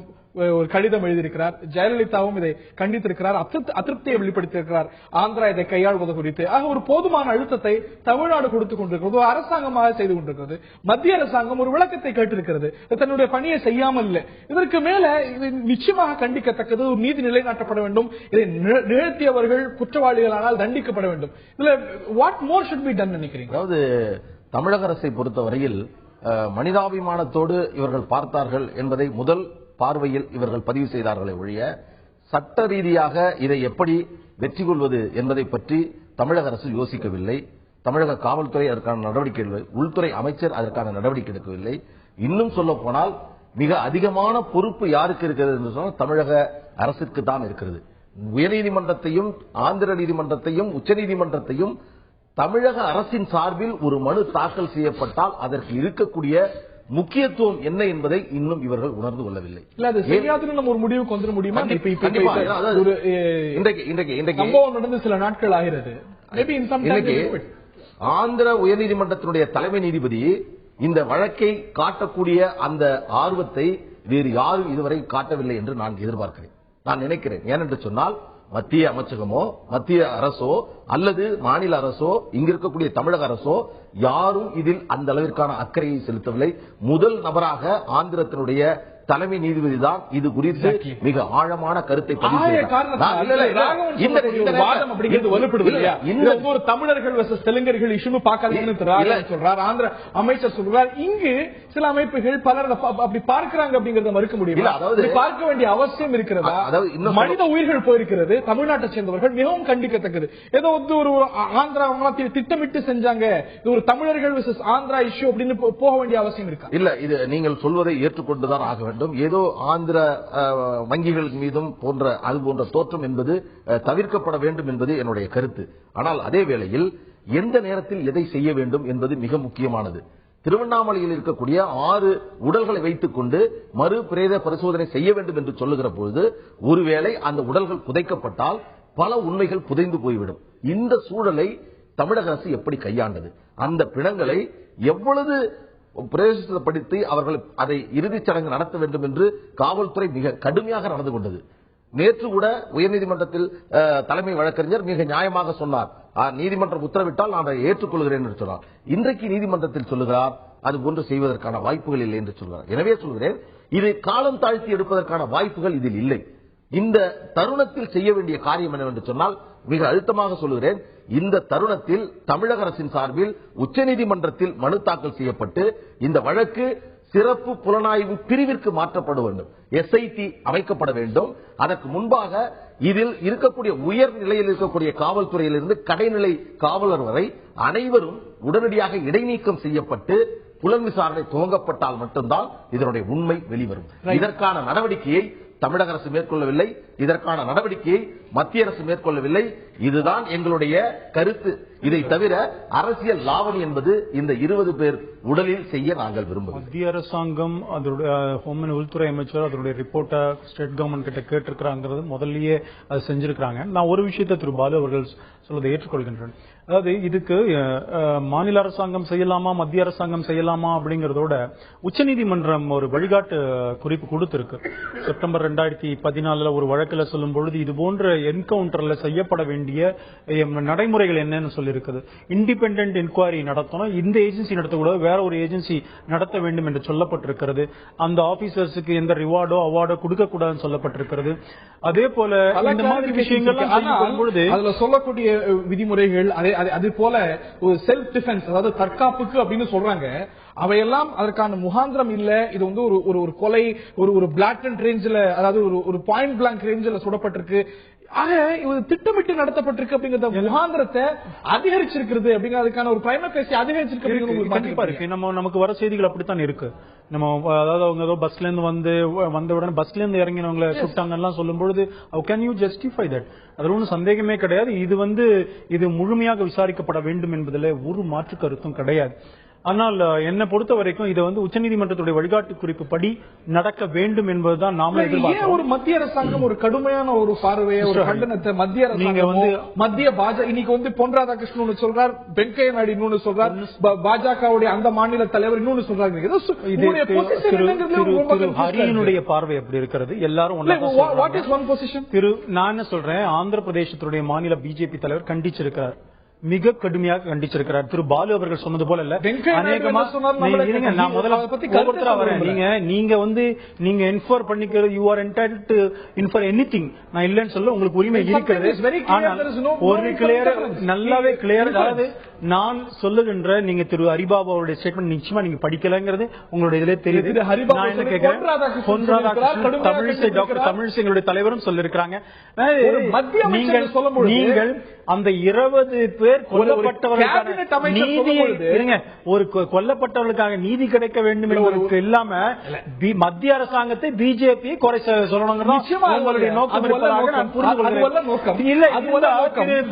ஒரு கடிதம் எழுதியிருக்கிறார். ஜெயலலிதாவும் இதை கண்டித்திருக்கிறார், அதிருப்தியை வெளிப்படுத்தியிருக்கிறார் ஆந்திரா இதை கையாள்வது குறித்து. ஆக ஒரு போதுமான அழுத்தத்தை தமிழ்நாடு கொடுத்துக் கொண்டிருக்கிறது, அரசாங்கமாக செய்து கொண்டிருக்கிறது. மத்திய அரசாங்கம் ஒரு விளக்கத்தை கேட்டிருக்கிறது, தன்னுடைய பணியை செய்யாமல் இல்லை. இதற்கு மேல இது நிச்சயமாக கண்டிக்கத்தக்கது. ஒரு நீதி நிலைநாட்டப்பட வேண்டும். இதை நிகழ்த்தியவர்கள் குற்றவாளிகளானால் தண்டிக்கப்பட வேண்டும். இதுல what more should be done நினைக்கிறீங்க? அதாவது தமிழக அரசை பொறுத்தவரையில் மனிதாபிமானத்தோடு இவர்கள் பார்த்தார்கள் என்பதை முதல் பார்வையில் இவர்கள் பதிவு செய்தார்களே ஒழிய சட்ட ரீதியாக இதை எப்படி வெற்றி கொள்வது என்பதை பற்றி தமிழக அரசு யோசிக்கவில்லை. தமிழக காவல்துறை அதற்கான நடவடிக்கை எடுக்கவில்லை. உள்துறை அமைச்சர் அதற்கான நடவடிக்கை எடுக்கவில்லை. இன்னும் சொல்ல போனால் மிக அதிகமான பொறுப்பு யாருக்கு இருக்கிறது என்று சொன்னால் தமிழக அரசுக்கு தான் இருக்கிறது. உயர்நீதிமன்றத்தையும் ஆந்திர நீதிமன்றத்தையும் உச்சநீதிமன்றத்தையும் தமிழக அரசின் சார்பில் ஒரு மனு தாக்கல் செய்யப்பட்டால் அதற்கு இருக்கக்கூடிய முக்கியத்துவம் என்ன என்பதை இன்னும் இவர்கள் உணர்ந்து கொள்ளவில்லை. ஒரு முடிவுக்கு வந்துட முடியுமா? நடந்து சில நாட்கள் ஆகிறது. ஆந்திர உயர்நீதிமன்றத்தினுடைய தலைமை நீதிபதி இந்த வழக்கை காட்டக்கூடிய அந்த ஆர்வத்தை வேறு யாரும் இதுவரை காட்டவில்லை என்று நான் எதிர்பார்க்கிறேன், நான் நினைக்கிறேன். ஏனென்று சொன்னால் மத்திய அமைச்சகமோ மத்திய அரசோ அல்லது மாநில அரசோ இங்க இருக்கக்கூடிய தமிழக அரசோ யாரும் இதில் அந்த அளவிற்கான அக்கறையை செலுத்தவில்லை. முதல் நபராக ஆந்திரத்தினுடைய தலைமை நீதிபதி தான் இது குறித்து மிக ஆழமான கருத்தை தமிழர்கள் தெலுங்கர்கள் இஷ்யூ சொல்றார். ஆந்திர அமைச்சர் சொல்றார். இங்கு சில அமைப்புகள் பலர் அப்படி பார்க்கிறாங்க அப்படிங்கறத மறுக்க முடியும். அதாவது பார்க்க வேண்டிய அவசியம் இருக்கிறதா? மனித உயிர்கள் போயிருக்கிறது. தமிழ்நாட்டை சேர்ந்தவர்கள் மிகவும் கண்டிக்கத்தக்கது. ஏதோ ஒரு ஆந்திரா திட்டமிட்டு செஞ்சாங்க, இது ஒரு தமிழர்கள் ஆந்திரா இஷ்யூ அப்படின்னு போக வேண்டிய அவசியம் இருக்கா? இல்ல, இது நீங்கள் சொல்வதை ஏற்றுக்கொண்டுதான் ஆக வேண்டும். ஏதோ ஆந்திர வங்கிகள் மீதும் அது போன்ற தோற்றம் என்பது தவிர்க்கப்பட வேண்டும் என்பது என்னுடைய கருத்து. ஆனால் அதே வேளையில் எந்த நேரத்தில் எதை செய்ய வேண்டும் என்பது மிக முக்கியமானது. திருவண்ணாமலையில் இருக்கக்கூடிய 6 உடல்களை வைத்துக் கொண்டு மறு பிரேத பரிசோதனை செய்ய வேண்டும் என்று சொல்லுகிற பொழுது ஒருவேளை அந்த உடல்கள் புதைக்கப்பட்டால் பல உண்மைகள் புதைந்து போய்விடும். இந்த சூழலை தமிழக அரசு எப்படி கையாண்டது? அந்த பிணங்களை எவ்வளவு பிரயோஜனப்படுத்தி அவர்கள் அதை இறுதிச் சடங்கு நடத்த வேண்டும் என்று காவல்துறை மிக கடுமையாக நடந்து கொண்டது. நேற்று கூட உயர்நீதிமன்றத்தில் தலைமை வழக்கறிஞர் மிக நியாயமாக சொன்னார், நீதிமன்றம் உத்தரவிட்டால் நான் அதை ஏற்றுக்கொள்கிறேன் என்று சொன்னார். இன்றைக்கு நீதிமன்றத்தில் சொல்லுகிறார் அது போன்று செய்வதற்கான வாய்ப்புகள் இல்லை என்று சொல்கிறார். எனவே சொல்கிறேன், இது காலம் தாழ்த்தி எடுப்பதற்கான வாய்ப்புகள் இதில் இல்லை. இந்த தருணத்தில் செய்ய வேண்டிய காரியம் என்னவென்று சொன்னால், மிக அழுத்தமாக சொல்கிறேன், இந்த தருணத்தில் தமிழக அரசின் சார்பில் உச்சநீதிமன்றத்தில் மனு தாக்கல் செய்யப்பட்டு இந்த வழக்கு சிறப்பு புலனாய்வு பிரிவிற்கு மாற்றப்பட வேண்டும். SIT அமைக்கப்பட வேண்டும். அதற்கு முன்பாக இதில் இருக்கக்கூடிய உயர் நிலையில் இருக்கக்கூடிய காவல்துறையிலிருந்து கடைநிலை காவலர் வரை அனைவரும் உடனடியாக இடைநீக்கம் செய்யப்பட்டு புலன் விசாரணை துவங்கப்பட்டால் மட்டும்தான் இதனுடைய உண்மை வெளிவரும். இதற்கான நடவடிக்கையை தமிழக அரசு மேற்கொள்ளவில்லை. இதற்கான நடவடிக்கையை மத்திய அரசு மேற்கொள்ளவில்லை. இதுதான் எங்களுடைய கருத்து. இதை தவிர அரசியல் லாவணி என்பது இந்த 20 பேர் உடலில் செய்ய நாங்கள் விரும்புகிறோம். மத்திய அரசாங்கம் அதோட ஹோம் அண்ட் உள்துறை அமைச்சர் அதோட ரிப்போர்ட்டை ஸ்டேட் கவர்மெண்ட் கிட்ட கேட்டிருக்கிறாங்கிறது முதல்லயே அது செஞ்சிருக்கிறாங்க. நான் ஒரு விஷயத்தை திரு பாலு அவர்கள் சொல்வதை ஏற்றுக்கொள்கின்றேன். அதாவது இதுக்கு மாநில அரசாங்கம் செய்யலாமா மத்திய அரசாங்கம் செய்யலாமா அப்படிங்கறதோட உச்சநீதிமன்றம் ஒரு வழிகாட்டு குறிப்பு கொடுத்திருக்கு. செப்டம்பர் 2014 ஒரு வழக்குல சொல்லும் பொழுது இது போன்ற என்கவுண்டர்ல செய்யப்பட வேண்டிய நடைமுறைகள் என்னன்னு சொல்லியிருக்குது. இண்டிபெண்டன்ட் என்கொயரி நடத்தணும், இந்த ஏஜென்சி நடத்தக்கூடாது, வேற ஒரு ஏஜென்சி நடத்த வேண்டும் என்று சொல்லப்பட்டிருக்கிறது. அந்த ஆபீசர்ஸுக்கு எந்த ரிவார்டோ அவார்டோ கொடுக்க கூடாதுன்னு சொல்லப்பட்டிருக்கிறது. அதே போல இந்த மாதிரி விஷயங்கள் அதுல சொல்லக்கூடிய விதிமுறைகள் அது போல ஒரு செல்ஃப் டிஃபென்ஸ், அதாவது தற்காப்புக்கு அப்படின்னு சொல்றாங்க. அவையெல்லாம் அதற்கான முகாந்திரம் இல்ல. இது வந்து ஒரு கொலை ஒரு பிளாட்டன்ட் ரேஞ்சில், அதாவது ஒரு பாயிண்ட் பிளாங்க் ரேஞ்சில் சுடப்பட்டிருக்கு. ஆக இது திட்டமிட்டு நடத்தப்பட்டிருக்கு அப்படிங்கிற முகாந்திரத்தை அதிகரிச்சிருக்கிறது அப்படிங்கிறதுக்கான ஒரு பிரைமரி பேசி அதிகரிச்சிருக்கு. நமக்கு வர செய்திகள் அப்படித்தான் இருக்கு. நம்ம அதாவது அவங்க ஏதோ பஸ்ல இருந்து வந்த உடனே பஸ்ல இருந்து இறங்கினவங்களை சுட்டாங்க எல்லாம் சொல்லும் பொழுது கேன் யூ ஜஸ்டிஃபை தட்? அது ஒன்றும் சந்தேகமே கிடையாது. இது முழுமையாக விசாரிக்கப்பட வேண்டும் என்பதில் ஒரு மாற்று கருத்தும் கிடையாது. ஆனால் என்னை பொறுத்த வரைக்கும் இதை உச்சநீதிமன்றத்துடைய வழிகாட்டு குறிப்பு படி நடக்க வேண்டும் என்பதுதான் நாம எதிர்பார்க்கிறோம். ஒரு மத்திய அரசாங்கம் ஒரு கடுமையான ஒரு பார்வையை, ஒரு கண்டனத்தை மத்திய அரசாங்கம் மத்திய பாஜக இன்னைக்கு பொன் ராதாகிருஷ்ணன் சொல்றார், வெங்கையா நாயுடு இன்னொன்னு சொல்றார், பாஜகவுடைய அந்த மாநில தலைவர் இன்னொன்னு சொல்றாங்க. ஹரியினுடைய பார்வை எப்படி இருக்கிறது? எல்லாரும் நான் என்ன சொல்றேன், ஆந்திர பிரதேசத்துடைய மாநில பிஜேபி தலைவர் கண்டிச்சிருக்கிறார், மிக கடுமையாக கண்டிச்சிருக்கிறார். திரு பாலு அவர்கள் சொன்னது போல இல்ல, நீங்க இன்ஃபர் பண்ணிக்கிறது, you are entitled to infer anything. நான் இல்லன்னு சொல்ல, உங்களுக்கு உரிமை இருக்கிறது. ஒரு கிளியர், நல்லாவே கிளியர். அதாவது நான் சொல்லுகின்ற நீங்க திரு ஹரிபாபு அவருடைய ஸ்டேட்மெண்ட் நிச்சயமா நீங்க படிக்கலங்கிறது உங்களுடைய இதிலே தெரியுது. நான் என்ன கேட்கிறேன், பொன் ராதாகிருஷ்ணன் டாக்டர் தமிழிசை எங்களுடைய தலைவரும் சொல்லிருக்கிறாங்க, நீங்கள் அந்த 20 பேர் கொல்லப்பட்டவர்களுக்கான நீதி கிடைக்க வேண்டும் என்பதற்கு இல்லாம மத்திய அரசாங்கத்தை பிஜேபி குறை சொல்லணுங்கிறது நோக்கம் இருப்பதாக நான் புரிந்து கொள்கிறேன். இல்ல,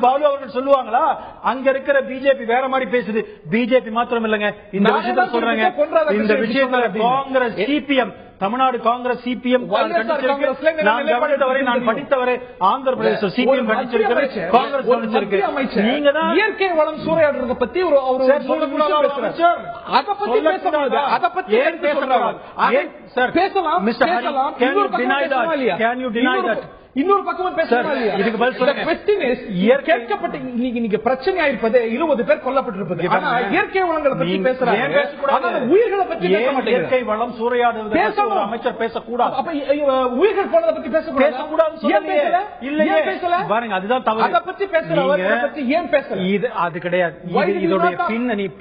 பாலு அவர்கள் சொல்லுவாங்களா, அங்க இருக்கிற பிஜேபி வேற மாதிரி பேசுது, பிஜேபி மாத்திரம் இல்லங்க இந்த விஷயத்தை சொல்றாங்க. இந்த விஷயத்துல காங்கிரஸ் சிபிஎம், தமிழ்நாடு காங்கிரஸ் சிபிஎம் நான் படித்தவரை ஆந்திர பிரதேச சிபிஎம் கண்டிச்சிருக்கிறது, காங்கிரஸ் கண்டிச்சிருக்கு. நீங்க தான் இயற்கை வளம் சூறையாடுறத பத்தி இன்னொரு பக்கமும் இதுக்கு கேட்கப்பட்ட இன்னைக்கு பிரச்சனையா இருப்பது 20 பேர் கொல்லப்பட்டிருப்பது. இயற்கை வளங்களை பற்றி பேசுறாங்க, உயிர்களை பற்றி பேச மாட்டேங்க. இயற்கை வளம் சூறையாடுவது ஒரு அமைச்சர் பேசக்கூடாது, அப்ப உயிர்கள் போனதை பற்றி பேசக்கூடாது. இல்லையே பாருங்க, அதுதான் தவறு. அதை பத்தி பேசுறவங்க ஏன் பேசல? இது அது கிடையாது. இதோடைய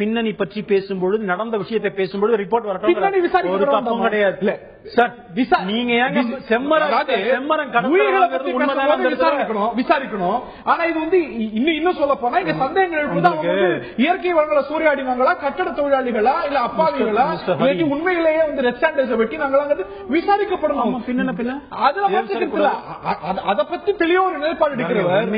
பின்னணி பற்றி பேசும்பொழுது, நடந்த விஷயத்தை பேசும்பொழுது ரிப்போர்ட் வரட்டும், ஒரு தப்பும் கிடையாது. நீங்க செம்மரம் கடந்த விசாரிக்கணும். ஆனா இது இன்னும் சொல்ல போனா இங்க சந்தேகங்கள், இயற்கை வளங்களை சூறையாடினாங்களா, கட்டட தொழிலாளிகளா, இல்ல அப்பாவிகளா, உண்மையிலேயே ரெஸ்டாண்டர்ஸ் வெட்டி நாங்கள் விசாரிக்கப்படணும். அதை பத்தி தெளிவா ஒரு நிலைப்பாடு எடுக்கிறவர்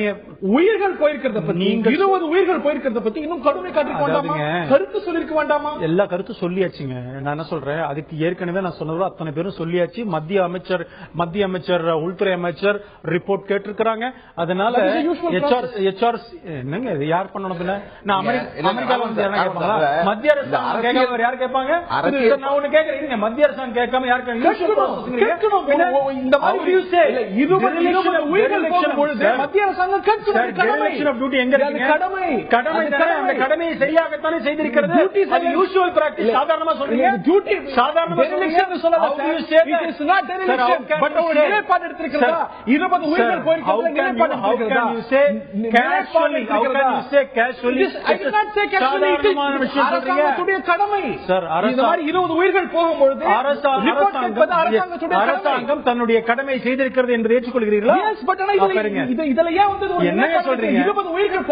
உயிர்கள் போயிருக்கிறத பத்தி 20 உயிர்கள் போயிருக்கிறத பத்தி இன்னும் கடுமை காட்டிக்க வேண்டாமா? கருத்து சொல்லிருக்க வேண்டாமா? எல்லா கருத்தும் சொல்லியாச்சுங்க. நான் என்ன சொல்றேன், அதுக்கு ஏற்கனவே நான் சொன்னது அத்தனை பேரும் சொல்லியாச்சு. மத்திய அமைச்சர் உள்துறை அமைச்சர் ரிப்போர்ட் கேட்டிருக்கிறாங்க. அதனால என்னங்க இது யார் பண்ணணும்? நான் அமெரிக்கால வந்து என்ன கேட்பாங்களா? மத்திய அரசாங்கம் கேட்காம யார் கேட்பாங்க? நான் ஒண்ணு கேட்கறேன், மத்திய அரசாங்கம் கேட்காம யார் இந்த மாதிரி 20 உயிர்கள் போகும்பொழுது மத்திய அரசாங்கம் அந்த கடமையை சரியாகத்தானே செய்திருக்கிறது. அது யூசுவல் பிராக்டிஸ். சாதாரணமா சொல்றீங்க, சாதாரணமா அரசாங்கம் தன்னுடைய கடமை செய்திருக்கிறது என்று ஏற்றுக்கொள்கிறீர்களா? என்ன சொல்றீங்க? 20 உயிர்கள்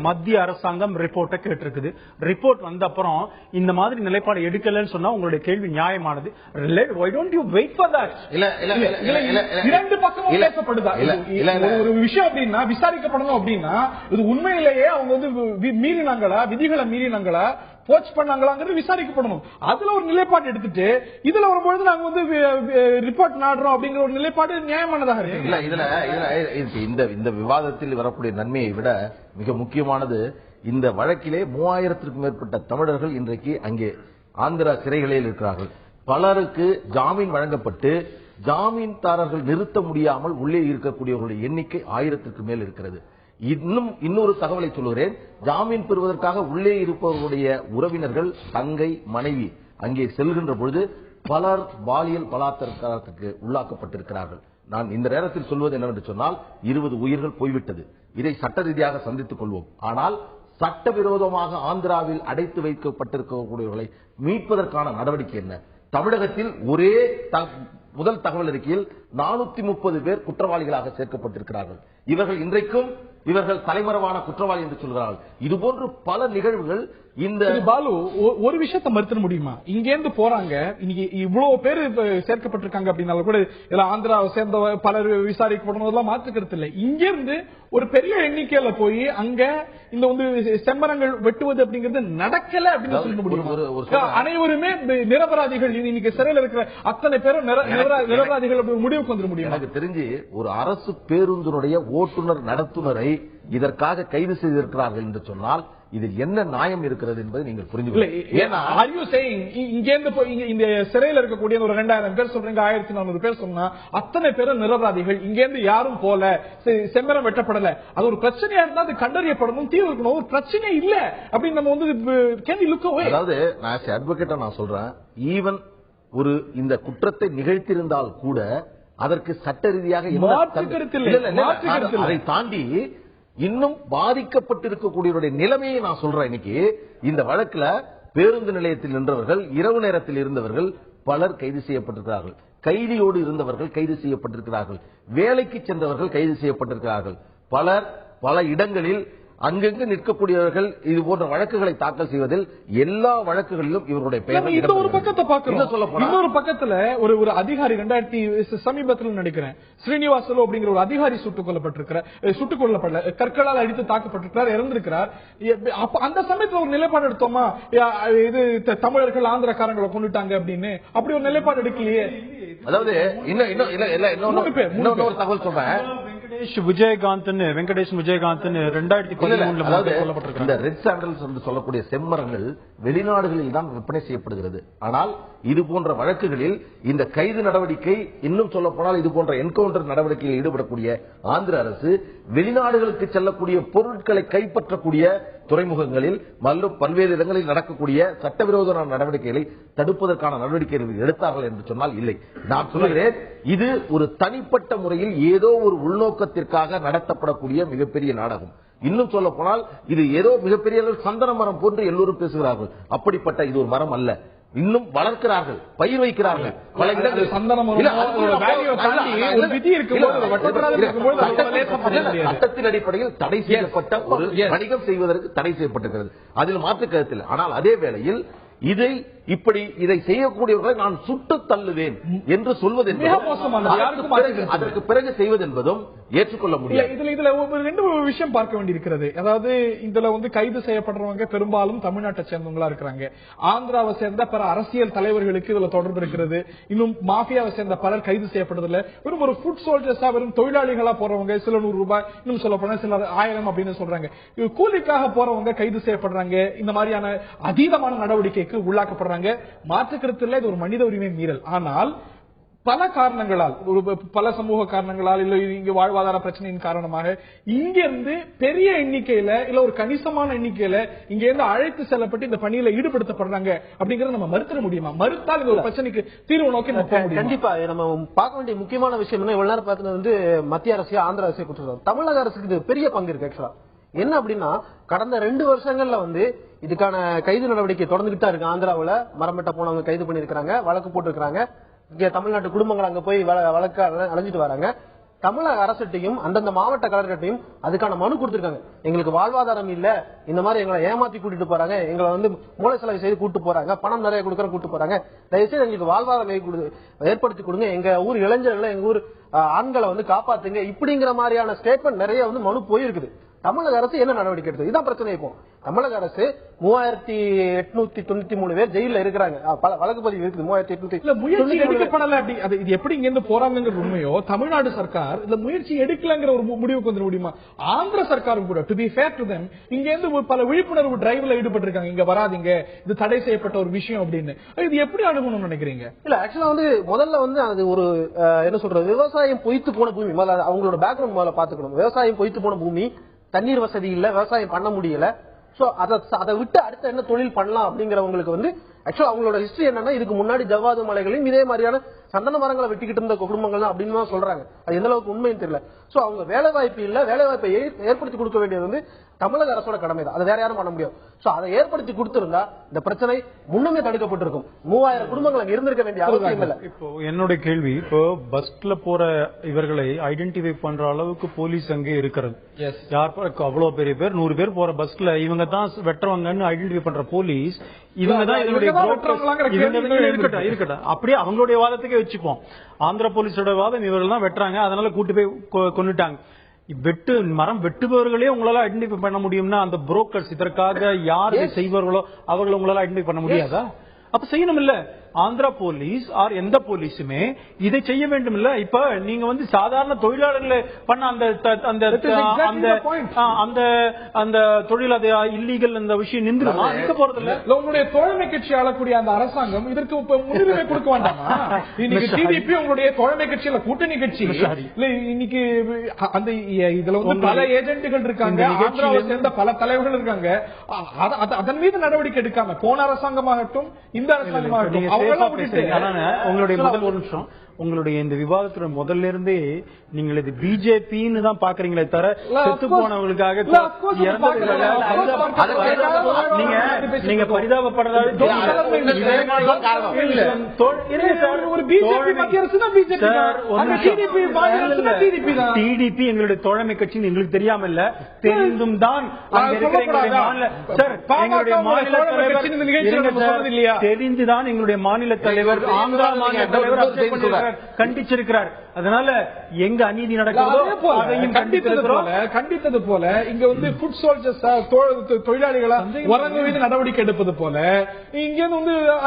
மத்திய அரசாங்கம் ரிப்போர்ட்டை கேட்டிருக்குது. ரிப்போர்ட் வந்த அப்புறம் இந்த மாதிரி நிலைப்பாடு எடுக்கலன்னு சொன்னா உங்களுடைய கேள்வி நியாயமானது. Why don't you wait for that? இரண்டு பக்கமும் பேசப்படுதா? ஒரு விஷயம் அப்படின்னா விசாரிக்கப்படணும் அப்படின்னா இது உண்மையிலேயே அவங்க வந்து மீறினாங்களா, விதிகளை மீறினாங்களா, போச் பண்ணாங்களாங்கிறது விசாரிக்கப்படணும். அதுல ஒரு நிலைப்பாடு எடுத்துட்டு இதுல வரும்பொழுது நாங்க வந்து ரிப்போர்ட் நாடுறோம் அப்படிங்கிற ஒரு நிலைப்பாடு நியாயமானதாக இருக்கு. இல்ல இதுல இந்த விவாதத்தில் வரக்கூடிய நன்மையை விட மிக முக்கியமானது, இந்த வழக்கிலே 3000க்கும் மேற்பட்ட தமிழர்கள் இன்றைக்கு அங்கே ஆந்திரா சிறைகளில் இருக்கிறார்கள். பலருக்கு ஜாமீன் வழங்கப்பட்டு ஜாமீன்தாரர்கள் நிறுத்த முடியாமல் உள்ளே இருக்கக்கூடியவர்களுடைய எண்ணிக்கை 1000க்கு மேல் இருக்கிறது. இன்னொரு தகவலை சொல்லுகிறேன். ஜாமீன் பெறுவதற்காக உள்ளே இருப்பவர்களுடைய உறவினர்கள், தங்கை, மனைவி அங்கே செல்கின்ற பொழுது பலர் பாலியல் பலாத்காரத்துக்கு உள்ளாக்கப்பட்டிருக்கிறார்கள். நான் இந்த நேரத்தில் சொல்வது என்னவென்று சொன்னால், 20 உயிர்கள் போய்விட்டது. இதை சட்ட ரீதியாக சந்தித்துக் கொள்வோம். ஆனால் சட்டவிரோதமாக ஆந்திராவில் அடைத்து வைக்கப்பட்டிருக்கக்கூடியவர்களை மீட்பதற்கான நடவடிக்கை என்ன? தமிழகத்தில் ஒரே முதல் தகவல் அறிக்கையில் 430 பேர் குற்றவாளிகளாக சேர்க்கப்பட்டிருக்கிறார்கள். இவர்கள் தலைமறைவான குற்றவாளி என்று சொல்கிறார்கள். இதுபோன்று பல நிகழ்வுகள். இந்த பாலு ஒரு விஷயத்தை மறுத்த முடியுமா? இங்க இருந்து போறாங்க, இன்னைக்கு இவ்வளவு பேர் சேர்க்கப்பட்டிருக்காங்க அப்படின்னாலும் கூட இதுல ஆந்திராவை சேர்ந்த பலர் விசாரிக்கப்படணும் மாற்றுக்கிறது இல்லை. இங்க இருந்து ஒரு பெரிய எண்ணிக்கையில போய் அங்க இந்த வந்து செம்மரங்கள் வெட்டுவது அப்படிங்கிறது நடக்கல அப்படின்னு சொல்ல முடியும். அனைவருமே நிரபராதிகள். இன்னைக்கு சிறையில் இருக்கிற அத்தனை பேரும் நிரபராதிகள் முடிவுக்கு வந்துட முடியும். எனக்கு தெரிஞ்சு ஒரு அரசு பேருந்தினுடைய ஓட்டுநர் நடத்துனரை இதற்காக கைது செய்திருக்கிறார்கள் என்று சொன்னால் இதில் என்ன நியாயம் இருக்கிறது என்பதை நீங்கள் புரிந்து. இந்த சிறையில் இருக்கக்கூடிய ஒரு 2000 பேர் சொல்றீங்க, 1400 பேர் சொன்னா அத்தனை பேரும் நிரபராதிகள். இங்க இருந்து யாரும் போல, செம்மரம் வெட்டப்படல. அது ஒரு பிரச்சனையா இருந்தா அது கண்டறியப்படணும், தீர்வு இருக்கணும். ஒரு பிரச்சனை இல்ல அப்படின்னு நம்ம வந்து அதாவது அட்வொகேட்டா நான் சொல்றேன், ஈவன் ஒரு இந்த குற்றத்தை நிகழ்த்தியிருந்தால் கூட அதற்கு சட்ட ரீதியாக அதை தாண்டி இன்னும் பாதிக்கப்பட்டிருக்கக்கூடியவருடைய நிலைமையை நான் சொல்றேன். இன்னைக்கு இந்த வழக்குல பேருந்து நிலையத்தில் நின்றவர்கள், இரவு நேரத்தில் இருந்தவர்கள் பலர் கைது செய்யப்பட்டிருக்கிறார்கள். கைதியோடு இருந்தவர்கள் கைது செய்யப்பட்டிருக்கிறார்கள். வேலைக்கு சென்றவர்கள் கைது செய்யப்பட்டிருக்கிறார்கள். பலர் பல இடங்களில் அங்கெங்கு நிற்கக்கூடியவர்கள் இது போன்ற வழக்குகளை தாக்கல் செய்வதில் எல்லா வழக்குகளிலும் இவருடைய பெயர். ஒரு பக்கத்தை பார்க்கிறோம். இன்னொரு பக்கத்துல ஒரு அதிகாரி சமீபத்தில் நினைக்கிறேன் ஸ்ரீனிவாசலு அப்படிங்கிற ஒரு அதிகாரி சுட்டுக்கொல்லப்படல, கற்களால் அடித்து தாக்கப்பட்டிருக்கிறார், இறந்திருக்கிறார். அந்த சமயத்தில் ஒரு நிலைப்பாடு எடுத்தோமா, இது தமிழர்கள் ஆந்திரக்காரங்களை கொண்டுட்டாங்க அப்படின்னு? அப்படி ஒரு நிலைப்பாடு எடுக்கலையே. அதாவது இன்னொரு தகவல் சொல்றேன். வெங்கடேஷ் விஜயகாந்த் 2013 இந்த ரெட் சாண்டல்ஸ் என்று சொல்லக்கூடிய செம்மரங்கள் வெளிநாடுகளில் தான் விற்பனை செய்யப்படுகிறது. ஆனால் இது போன்ற வழக்குகளில் இந்த கைது நடவடிக்கை, இன்னும் சொல்ல போனால் இது போன்ற என்கவுண்டர் நடவடிக்கையில் ஈடுபடக்கூடிய ஆந்திர அரசு வெளிநாடுகளுக்கு செல்லக்கூடிய பொருட்களை கைப்பற்றக்கூடிய துறைமுகங்களில் பல்வேறு இடங்களில் நடக்கக்கூடிய சட்டவிரோத நடவடிக்கைகளை தடுப்பதற்கான நடவடிக்கைகள் எடுத்தார்கள் என்று சொன்னால் இல்லை. நான் சொல்கிறேன், இது ஒரு தனிப்பட்ட முறையில் ஏதோ ஒரு உள்நோக்கத்திற்காக நடத்தப்படக்கூடிய மிகப்பெரிய நாடகம். இன்னும் சொல்ல போனால் இது ஏதோ மிகப்பெரிய சந்தன மரம் போன்று எல்லோரும் பேசுகிறார்கள். அப்படிப்பட்ட இது ஒரு மரம் அல்ல. இன்னும் வளர்க்கிறார்கள், பயிர் வைக்கிறார்கள். பல இடங்களில் சட்டத்தின் அடிப்படையில் தடை செய்யப்பட்ட ஒரு வணிகம் செய்வதற்கு தடை செய்யப்பட்டிருக்கிறது. அதில் மாற்று கருத்தில். ஆனால் அதே வேளையில் இதை இப்படி இதை செய்யக்கூடியவர்களை நான் சுட்டு தள்ளுவேன் என்று சொல்வது அதற்கு பிறகு செய்வது என்பதும் ஏற்றுக்கொள்ள முடியும். இதுல ரெண்டு விஷயம் பார்க்க வேண்டியிருக்கிறது. அதாவது இதுல கைது செய்யப்படுறவங்க பெரும்பாலும் தமிழ்நாட்டை சேர்ந்தவங்களா இருக்கிறாங்க. ஆந்திராவை சேர்ந்த பல அரசியல் தலைவர்களுக்கு இதுல தொடர்பு இருக்கிறது. இன்னும் மாஃபியாவை சேர்ந்த பலர் கைது செய்யப்படுறதில்ல. வெறும் ஒரு ஃபுட் சோல்ஜர்ஸா வெறும் தொழிலாளிகளா போறவங்க சில $100, இன்னும் சொல்ல போனா சில 1000 அப்படின்னு சொல்றாங்க. கூலிக்காக போறவங்க கைது செய்யப்படுறாங்க. இந்த மாதிரியான அதீதமான நடவடிக்கைக்கு உள்ளாக்கப்படுறாங்க. மாற்றுக்கருத்துல இது ஒரு மனித உரிமை மீறல். ஆனால் பல காரணங்களால், பல சமூக காரணங்களால், இல்ல இங்க வாழ்வாதார பிரச்சனையின் காரணமாக இங்கிருந்து பெரிய எண்ணிக்கையில இல்ல ஒரு கணிசமான எண்ணிக்கையில இங்க இருந்து அழைத்து செல்லப்பட்டு இந்த பணியில ஈடுபடுத்தப்படுறாங்க அப்படிங்கறத நம்ம மறுத்திட முடியுமா? மறுத்தால் இந்த ஒரு பிரச்சனைக்கு தீர்வு நோக்கி நம்ம போக முடியும். கண்டிப்பா நம்ம பார்க்க வேண்டிய முக்கியமான விஷயம் என்ன, இவ்வளவு நேரம் பார்த்தது மத்திய அரசு ஆந்திர அரசு குற்றம். தமிழக அரசுக்கு இது பெரிய பங்கு இருக்கு. ஆக்சுவலா என்ன அப்படின்னா கடந்த 2 வருஷங்கள்ல இதுக்கான கைது நடவடிக்கை தொடர்ந்துகிட்டு தான் இருக்கு. ஆந்திராவில் மரம் வெட்ட போனவங்க கைது பண்ணிருக்காங்க, வழக்கு போட்டிருக்காங்க. இங்க தமிழ்நாட்டு குடும்பங்கள் அங்க போய் வழக்கு அலைஞ்சிட்டு வராங்க. தமிழக அரசுட்டையும் அந்தந்த மாவட்ட கலெக்டர்ட்டையும் அதுக்கான மனு கொடுத்திருக்காங்க. எங்களுக்கு வாழ்வாதாரம் இல்ல, இந்த மாதிரி எங்களை ஏமாத்தி கூட்டிட்டு போறாங்க, எங்களை மூளை செலவு செய்து கூட்டு போறாங்க, பணம் நிறைய கொடுக்கற கூட்டு போறாங்க, தயவுசெய்து எங்களுக்கு வாழ்வாதாரம் ஏற்படுத்தி கொடுங்க, எங்க ஊர் இளைஞர்களை எங்க ஊர் ஆண்களை காப்பாத்துங்க, இப்படிங்கிற மாதிரியான ஸ்டேட்மெண்ட் நிறைய மனு போயிருக்குது. தமிழக அரசு என்ன நடவடிக்கை எடுத்தது? இதான் பிரச்சனை. இப்போ தமிழக அரசு 3893 பேர் ஜெயில இருக்கிறாங்க. வழக்கு பதிவு இருக்குது 3800. முயற்சி எடுக்கப்படல. இது எப்படி இங்க இருந்து போறாங்க உண்மையோ, தமிழ்நாடு சர்க்கார் இந்த முயற்சி எடுக்கலங்கிற ஒரு முடிவுக்கு வந்துட முடியுமா? ஆந்திர சர்க்காரும் கூட to be fair to them இங்க இருந்து பல விழிப்புணர்வு டிரைவ்ல ஈடுபட்டிருக்காங்க. இங்க வராதிங்க, இது தடை செய்யப்பட்ட ஒரு விஷயம் அப்படின்னு. இது எப்படி அணுகணும்னு நினைக்கிறீங்க? இல்ல ஆக்சுவலா முதல்ல அது ஒரு என்ன சொல்றது, விவசாயம் பொய்த்து போன பூமி. அவங்களோட பேக்ரவுண்ட் முதல்ல பாத்துக்கணும். விவசாயம் பொய்த்து போன பூமி, தண்ணீர் வசதி இல்ல, விவசாயம் பண்ண முடியல. சோ அதை விட்டு அடுத்த என்ன தொழில் பண்ணலாம் அப்படிங்கிறவங்களுக்கு ஆக்சுவலா அவங்களோட ஹிஸ்டரி என்னன்னா, இதுக்கு முன்னாடி ஜவ்வாது மலைகளையும் இதே மாதிரியான சந்தன மரங்களை வெட்டிக்கிட்டு இருந்த குடும்பங்கள் தான் அப்படின்னு சொல்றாங்க. அது எந்த அளவுக்கு உண்மைன்னு தெரியல. சோ அவங்க வேலை வாய்ப்பு இல்ல, வேலை வாய்ப்பை ஏற்படுத்தி கொடுக்க வேண்டியது தமிழக அரசோட கடமை தான். அதை வேற யாரும் பண்ண முடியும். சோ அதை ஏற்படுத்தி கொடுத்திருந்தா இந்த பிரச்சனை முன்னமே தடுக்கப்பட்டிருக்கும். 3000 குடும்பங்கள் அங்க இருந்திருக்க வேண்டிய அவசியம் இல்ல. இப்போ என்னோட கேள்வி, இப்போ பஸ்ல போற இவர்களை ஐடென்டிஃபை பண்ற அளவுக்கு போலீஸ் அங்கே இருக்கிறது. யார் அவ்வளவு பெரிய பேர் 100 பேர் போற பஸ்ல இவங்க தான் வெட்டுறவங்கன்னு ஐடென்டிஃபை பண்ற போலீஸ், இவங்க தான் இதனுடைய இருக்கட்டும். அப்படியே அவங்களுடைய வாதத்துக்கே வச்சுப்போம். ஆந்திர போலீஸோட வாதம் இவர்கள் தான் வெட்டுறாங்க, அதனால கூட்டு போய் கொண்டுட்டாங்க. மரம் வெட்டுபவர்களே உங்களால ஐடென்டிஃபை பண்ண முடியும்னா அந்த புரோக்கர்ஸ் இதற்காக யார் செய்வார்களோ அவர்களை உங்களால ஐடென்டிஃபை பண்ண முடியாதா? அப்ப செய்யணும் இல்ல? ஆந்திரா போலீஸ் ஆர் எந்த போலீஸுமே இதை செய்ய வேண்டும் இல்ல? இப்ப நீங்க சாதாரண தொழிலாளர்களை பண்ண அந்த தொழில் அது இல்லீகல் அந்த விஷயம் நின்றுமா? நிக்க போறது இல்ல. உங்களுடைய தோழமை கட்சி ஆளக்கூடிய அந்த அரசாங்கம் இதற்கு முன்னுரிமை கொடுக்க வேண்டாமா? இன்னைக்கு டிடிபி உங்களுடைய தோழமை கட்சியில கூட்டணி கட்சி இல்ல. இன்னைக்கு அந்த இதுல பல ஏஜென்ட்டுகள் இருக்காங்க, ஆந்திராவை சேர்ந்த பல தலைவர்கள் இருக்காங்க. அதன் மீது நடவடிக்கை எடுக்காம போன அரசாங்கமாகட்டும் இந்த அரசாங்கமாகட்டும் உங்களுடைய முதல் ஒரு நிமிஷம், உங்களுடைய இந்த விவாதத்துல முதல்ல இருந்தே நீங்கள் இது பிஜேபின்னு தான் பாக்குறீங்களே தவிர செத்து போனவங்களுக்காக நீங்க பரிதாபப்படுறதா? டிடிபி எங்களுடைய தோழமை கட்சின்னு எங்களுக்கு தெரியாம இல்ல, தெரிந்தும் தான் தெரிந்துதான் எங்களுடைய மாநில தலைவர் ஆந்திரா மாநில தலைவர் கண்டிச்சிருக்கிறார். அதனால எங்க அநீதி நடக்கிறதோ அதையும் கண்டித்தது போல இங்க ஃபுட் சோல்ஜர்ஸ் தொழிலாளிகளா வரங்க மீது நடவடிக்கை எடுப்பது போல இங்க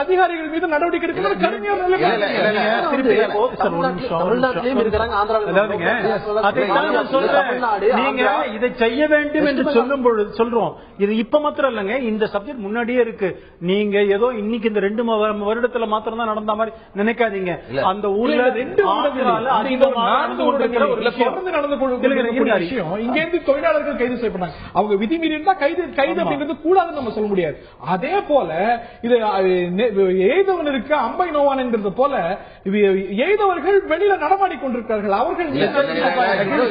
அதிகாரிகள் மீது நடவடிக்கை எடுக்கிறது கடுமையான நீங்க இதை செய்ய வேண்டும் என்று சொல்லும் பொழுது சொல்றோம். இது இப்ப மாத்திரம் இல்லங்க, இந்த சப்ஜெக்ட் முன்னாடியே இருக்கு. நீங்க ஏதோ இன்னைக்கு இந்த 2 வருடத்துல மாத்திரம் தான் நடந்த மாதிரி நினைக்காதீங்க. அந்த ஊர்ல 2 தொழிலாளர்கள் கைது செய்யப்பட்டாங்க. அவங்க விதிமீறி இருந்தா கைது அப்படிங்கிறது கூடாதுன்னு நம்ம சொல்ல முடியாது. அதே போல இது எய்தவனுக்கு அம்பை நோவான் என்கிறது போல எய்தவர்கள் வெளியில நடமாடி கொண்டிருக்கிறார்கள். அவர்கள்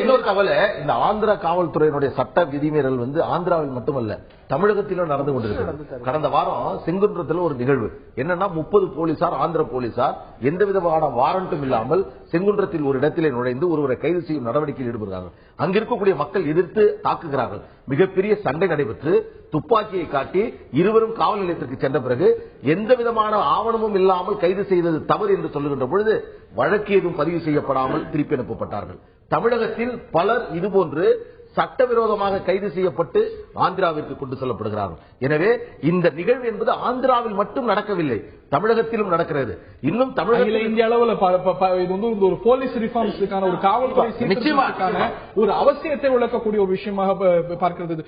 இன்னொரு கவலை, இந்த ஆந்திரா காவல்துறையினுடைய சட்ட விதிமீறல் ஆந்திராவில் மட்டுமல்ல தமிழகத்திலும் நடந்து கொண்டிருக்கிறது. கடந்த வாரம் செங்குன்றத்தில் ஒரு நிகழ்வு என்னன்னா 30 போலீசார் ஆந்திர போலீசார் எந்த விதமான வாரண்ட் வாரண்டும் இல்லாமல் செங்குன்றத்தில் ஒரு இடத்திலே நுழைந்து ஒருவரை கைது செய்யும் நடவடிக்கையில் ஈடுபடுகிறார்கள். அங்க இருக்கக்கூடிய மக்கள் எதிர்த்து தாக்குகிறார்கள். மிகப்பெரிய சண்டை நடைபெற்று துப்பாக்கியை காட்டி இருவரும் காவல் நிலையத்திற்கு சென்ற பிறகு எந்த விதமான ஆவணமும் இல்லாமல் கைது செய்தது தவறு என்று சொல்லுகின்ற பொழுது வழக்கு எதுவும் பதிவு செய்யப்படாமல் திருப்பி அனுப்பப்பட்டார்கள். தமிழகத்தில் பலர் இதுபோன்று சட்டவிரோதமாக கைது செய்யப்பட்டு ஆந்திராவிற்கு கொண்டு செல்லப்படுகிறார்கள். எனவே இந்த நிகழ்வு என்பது ஆந்திராவில் மட்டும் நடக்கவில்லை, தமிழகத்திலும் நடக்கிறது. இன்னும் தமிழகத்தில் இந்திய அளவில் இது வந்து ஒரு போலீஸ் ரிஃபார்ம்ஸுக்கான ஒரு காவல்துறை சீர்திருத்தத்துக்கான ஒரு அவசியத்தை விளக்கக்கூடிய ஒரு விஷயமாக பார்க்கிறது.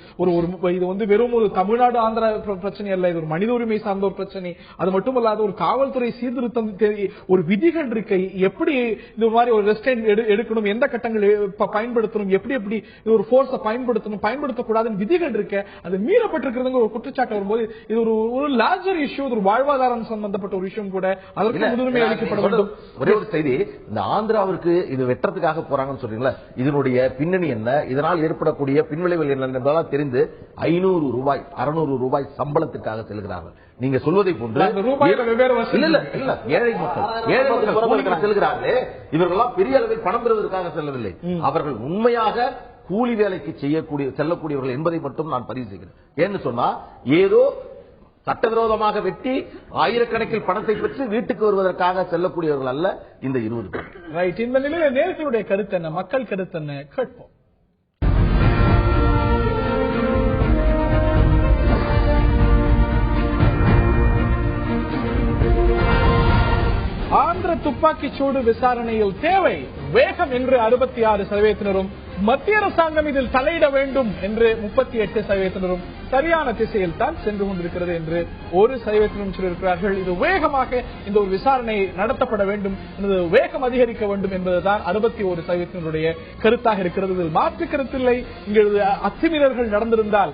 இது வந்து வெறும் ஒரு தமிழ்நாடு ஆந்திரா பிரச்சனை அல்ல, இது ஒரு மனித உரிமை சார்ந்த ஒரு பிரச்சனை. அது மட்டுமல்லாத ஒரு காவல்துறை சீர்திருத்தம், ஒரு விதிகள் இருக்கு, எப்படி இந்த மாதிரி ஒரு ரெஸ்ட்ரைன் எடுக்கணும், எந்த கட்டங்களை பயன்படுத்தணும், எப்படி ஒரு போர்ஸை பயன்படுத்தணும், பயன்படுத்தக்கூடாதுன்னு விதிகள் இருக்கு. அது மீறப்பட்டிருக்கிறது ஒரு குற்றச்சாட்டு வரும்போது இது ஒரு லார்ஜர் இஷ்யூ, ஒரு வாழ்வாதாரம் சம்பந்தப்பட்ட ஒரு விஷயம் கூட, அதற்கு முன்னுரிமை அளிக்கப்பட வேண்டும். ஒரே ஒரு செய்தி, இந்த ஆந்திராவிற்கு இது வெற்றத்துக்காக போறாங்கன்னு சொல்றீங்களா, இதனுடைய பின்னணி என்ன, இதனால் ஏற்படக்கூடிய பின்விளைவுகள் என்ன என்பதெல்லாம் தெரிந்து 500 ரூபாய் 600 ரூபாய் சம்பளத்திற்காக செல்கிறார்கள். நீங்க சொல்வதை போன்று ஏழை மக்கள் செல்கிறார்களே, இவர்களெல்லாம் பெரிய அளவில் பணம் பெறுவதற்காக செல்லவில்லை. அவர்கள் உண்மையாக கூலி வேலைக்கு செல்லக்கூடியவர்கள் என்பதை மட்டும் நான் பதிவு செய்கிறேன். ஏன்னு சொன்னா ஏதோ சட்டவிரோதமாக வெட்டி ஆயிரக்கணக்கில் பணத்தை பெற்று வீட்டுக்கு வருவதற்காக செல்லக்கூடியவர்கள் அல்ல இந்த 20 பேர். ரைட். இந்த நிலையில நேர்களுடைய கருத்து என்ன, மக்கள் கருத்து என்ன கேட்போம். ஆந்திர துப்பாக்கிச் சூடு விசாரணையில் தேவை வேகம் என்று 66%, மத்திய அரசாங்கம் இதில் தலையிட வேண்டும் என்று 38% சரியான திசையில் தான் சென்று கொண்டிருக்கிறது என்று 1% சொல்லியிருக்கிறார்கள். இது வேகமாக இந்த ஒரு விசாரணை நடத்தப்பட வேண்டும், வேகம் அதிகரிக்க வேண்டும் என்பதுதான் 61% கருத்தாக இருக்கிறது. இதில் மாற்று கருத்தில்லை. இங்கு அத்துமீறல்கள் நடந்திருந்தால்,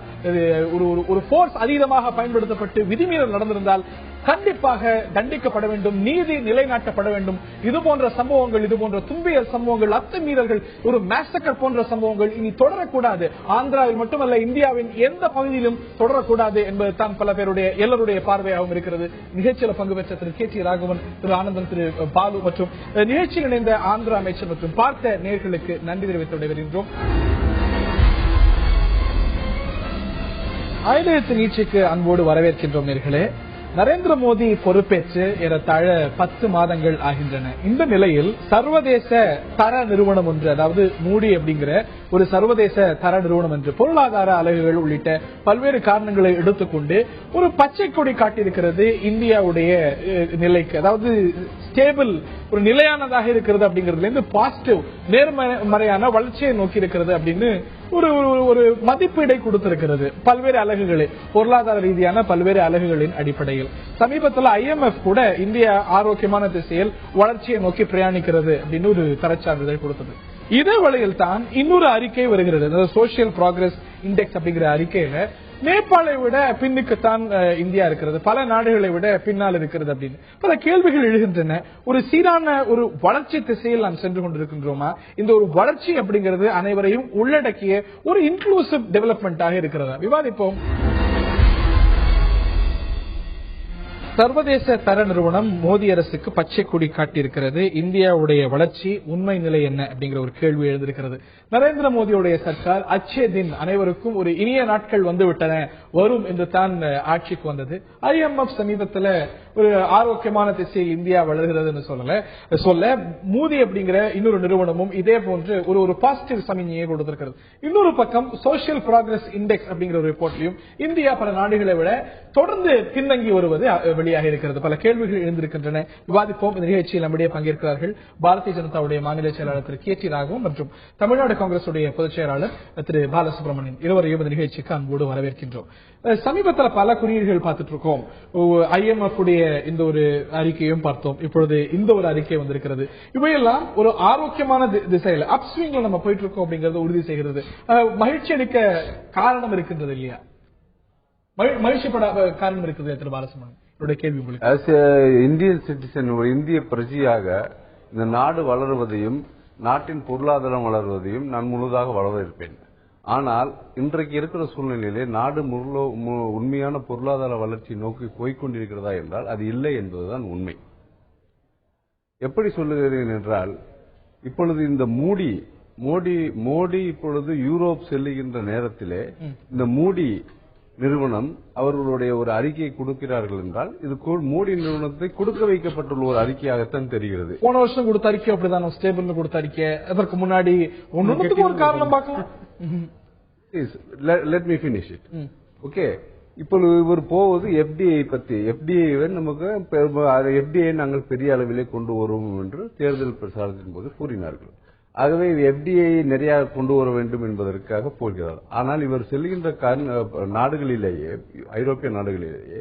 ஒரு போர்ஸ் அதீதமாக பயன்படுத்தப்பட்டு விதிமீறல் நடந்திருந்தால் கண்டிப்பாக தண்டிக்கப்பட வேண்டும், நீதி நிலைநாட்டப்பட வேண்டும். இதுபோன்ற சம்பவங்கள், இதுபோன்ற துன்பியல் சம்பவங்கள், அத்துமீறல்கள், ஒரு மேசக்கர் போன்ற சம்பவங்கள் இனி தொடரக்கூடாது. ஆந்திராவில் மட்டுமல்ல, இந்தியாவின் எந்த பகுதியிலும் தொடரக்கூடாது என்பது தான் பல பேருடைய எல்லோருடைய பார்வையாகவும் இருக்கிறது. நிகழ்ச்சியில் பங்கு பெற்ற திரு கே டி ராகவன், திரு ஆனந்தன், திரு பாலு மற்றும் நிகழ்ச்சியில் இணைந்த ஆந்திரா அமைச்சர் மற்றும் பார்த்த நேயர்களுக்கு நன்றி தெரிவித்து விடைபெறுகின்றோம். ஆயுதத்து நீட்சிக்கு அன்போடு வரவேற்கின்றோம் நேயர்களே. நரேந்திர மோடி பொறுப்பேற்று ஏறத்தாழ 10 மாதங்கள் ஆகின்றன. இந்த நிலையில் சர்வதேச தர நிறுவனம் ஒன்று, அதாவது மூடி அப்படிங்கிற ஒரு சர்வதேச தர நிறுவனம் என்று பொருளாதார அலகுகள் உள்ளிட்ட பல்வேறு காரணங்களை எடுத்துக்கொண்டு ஒரு பச்சை கொடி காட்டியிருக்கிறது இந்தியாவுடைய நிலைக்கு. அதாவது ஸ்டேபிள், ஒரு நிலையானதாக இருக்கிறது அப்படிங்கிறதுல இருந்து பாசிட்டிவ், நேர்மறையான வளர்ச்சியை நோக்கி இருக்கிறது அப்படின்னு ஒரு மதிப்பீடை கொடுத்திருக்கிறது பல்வேறு அலகுகளை, பொருளாதார ரீதியான பல்வேறு அலகுகளின் அடிப்படையில். சமீபத்தில் IMF கூட இந்தியா ஆரோக்கியமான திசையில் வளர்ச்சியை நோக்கி பிரயாணிக்கிறது அப்படின்னு ஒரு தரச்சான்றிதழ் கொடுத்தது. இதே வேளையில் தான் இன்னொரு அறிக்கை வருகிறது, சோசியல் ப்ராக்ரஸ் இண்டெக்ஸ் அப்படிங்கிற அறிக்கையில நேபாளை விட பின்னுக்குத்தான் இந்தியா இருக்கிறது, பல நாடுகளை விட பின்னால் இருக்கிறது அப்படின்னு பல கேள்விகள் எழுகின்றன. ஒரு சீரான ஒரு வளர்ச்சி திசையில் நாம் சென்று கொண்டிருக்கின்றோமா? இந்த ஒரு வளர்ச்சி அப்படிங்கிறது அனைவரையும் உள்ளடக்கிய ஒரு இன்க்ளூசிவ் டெவலப்மெண்டாக இருக்கிறதா? விவாதிப்போம். சர்வதேச தர நிறுவனம் மோடி அரசுக்கு பச்சை கொடி காட்டியிருக்கிறது. இந்தியாவுடைய வளர்ச்சி உண்மை நிலை என்ன அப்படிங்கிற ஒரு கேள்வி எழுந்திருக்கிறது. நரேந்திர மோடியுடைய சர்க்கார் அச்சே தின், அனைவருக்கும் ஒரு இனிய நாட்கள் வந்துவிட்டன, வரும் என்று தான் ஆட்சிக்கு வந்தது. IMF சமீபத்தில் ஒரு ஆரோக்கியமான திசையில் இந்தியா வளர்கிறது சொல்ல மோடி அப்படிங்கிற இன்னொரு நிறுவனமும் இதே போன்று ஒரு பாசிட்டிவ் சமிஞ்ஞையை கொடுத்திருக்கிறது. இன்னொரு பக்கம் சோசியல் ப்ராக்ரஸ் இண்டெக்ஸ் அப்படிங்கிற ஒரு ரிப்போர்ட்லையும் இந்தியா பல நாடுகளை விட தொடர்ந்து பின்தங்கி வருவது வெளியாக இருக்கிறது. பல கேள்விகள் எழுந்திருக்கின்றன. விவாதிப்போம். இந்த நிகழ்ச்சியில் நம்முடைய பங்கேற்கிறார்கள் பாரதிய ஜனதாவுடைய மாநில செயலாளர் திரு கே டி ராகவன் மற்றும் தமிழ்நாடு காங்கிரஸ் பொதுச் செயலாளர் திரு பாலசுப்ரமணியன். இருவரையும் இந்த நிகழ்ச்சிக்கு அன்போடு வரவேற்கின்றோம். சமீபத்தில் பல குறியீடுகள் பார்த்துட்டு இருக்கோம். IMF உடைய இந்த ஒரு அறிக்கையும் பார்த்தோம், இப்பொழுது இந்த ஒரு அறிக்கை வந்திருக்கிறது. இவையெல்லாம் ஒரு ஆரோக்கியமான திசையில் அப்ஸ்விங்ல நம்ம போயிட்டு இருக்கோம் அப்படிங்கறது உறுதி செய்கிறது. மகிழ்ச்சி அளிக்க காரணம் இருக்கின்றது இல்லையா? மகிழ்ச்சிப்பட காரணம் இருக்குது திரு பாலசுப்ரமணியன். இந்தியன் சிட்டிசன், இந்திய பிரஜையாக இந்த நாடு வளருவதையும் நாட்டின் பொருளாதாரம் வளர்வதையும் நான் முழுதாக வரவேற்பேன். ஆனால் இன்றைக்கு இருக்கிற சூழ்நிலையிலே நாடு உண்மையான பொருளாதார வளர்ச்சி நோக்கி போய்கொண்டிருக்கிறதா என்றால் அது இல்லை என்பதுதான் உண்மை. எப்படி சொல்லுகிறேன் என்றால், இப்பொழுது இந்த மோடி இப்பொழுது யூரோப் செல்லுகின்ற நேரத்திலே இந்த மூடி நிறுவனம் அவர்களுடைய ஒரு அறிக்கையை கொடுக்கிறார்கள் என்றால், இது மோடி நிறுவனத்தை கொடுக்க வைக்கப்பட்டுள்ள ஒரு அறிக்கையாகத்தான் தெரிகிறது. போன வருஷம் கொடுத்த அறிக்கை அப்படிதான், ஸ்டேபிள் கொடுத்த அறிக்கை. அதற்கு முன்னாடி ஒன்னுக்கு ஒரு காரணம் பார்க்கலாம். Let me finish it. Okay, இப்பொழுது இவர் போவது எஃப்டிஐ பத்தி. எஃப்டிஐ நமக்கு எஃப்டிஐ நாங்கள் பெரிய அளவிலே கொண்டு வருவோம் என்று தேர்தல் பிரச்சாரத்தின் போது கூறினார்கள். ஆகவே எஃப்டிஐ நிறைய கொண்டு வர வேண்டும் என்பதற்காக போகிறார். ஆனால் இவர் செல்கின்ற நாடுகளிலேயே, ஐரோப்பிய நாடுகளிலேயே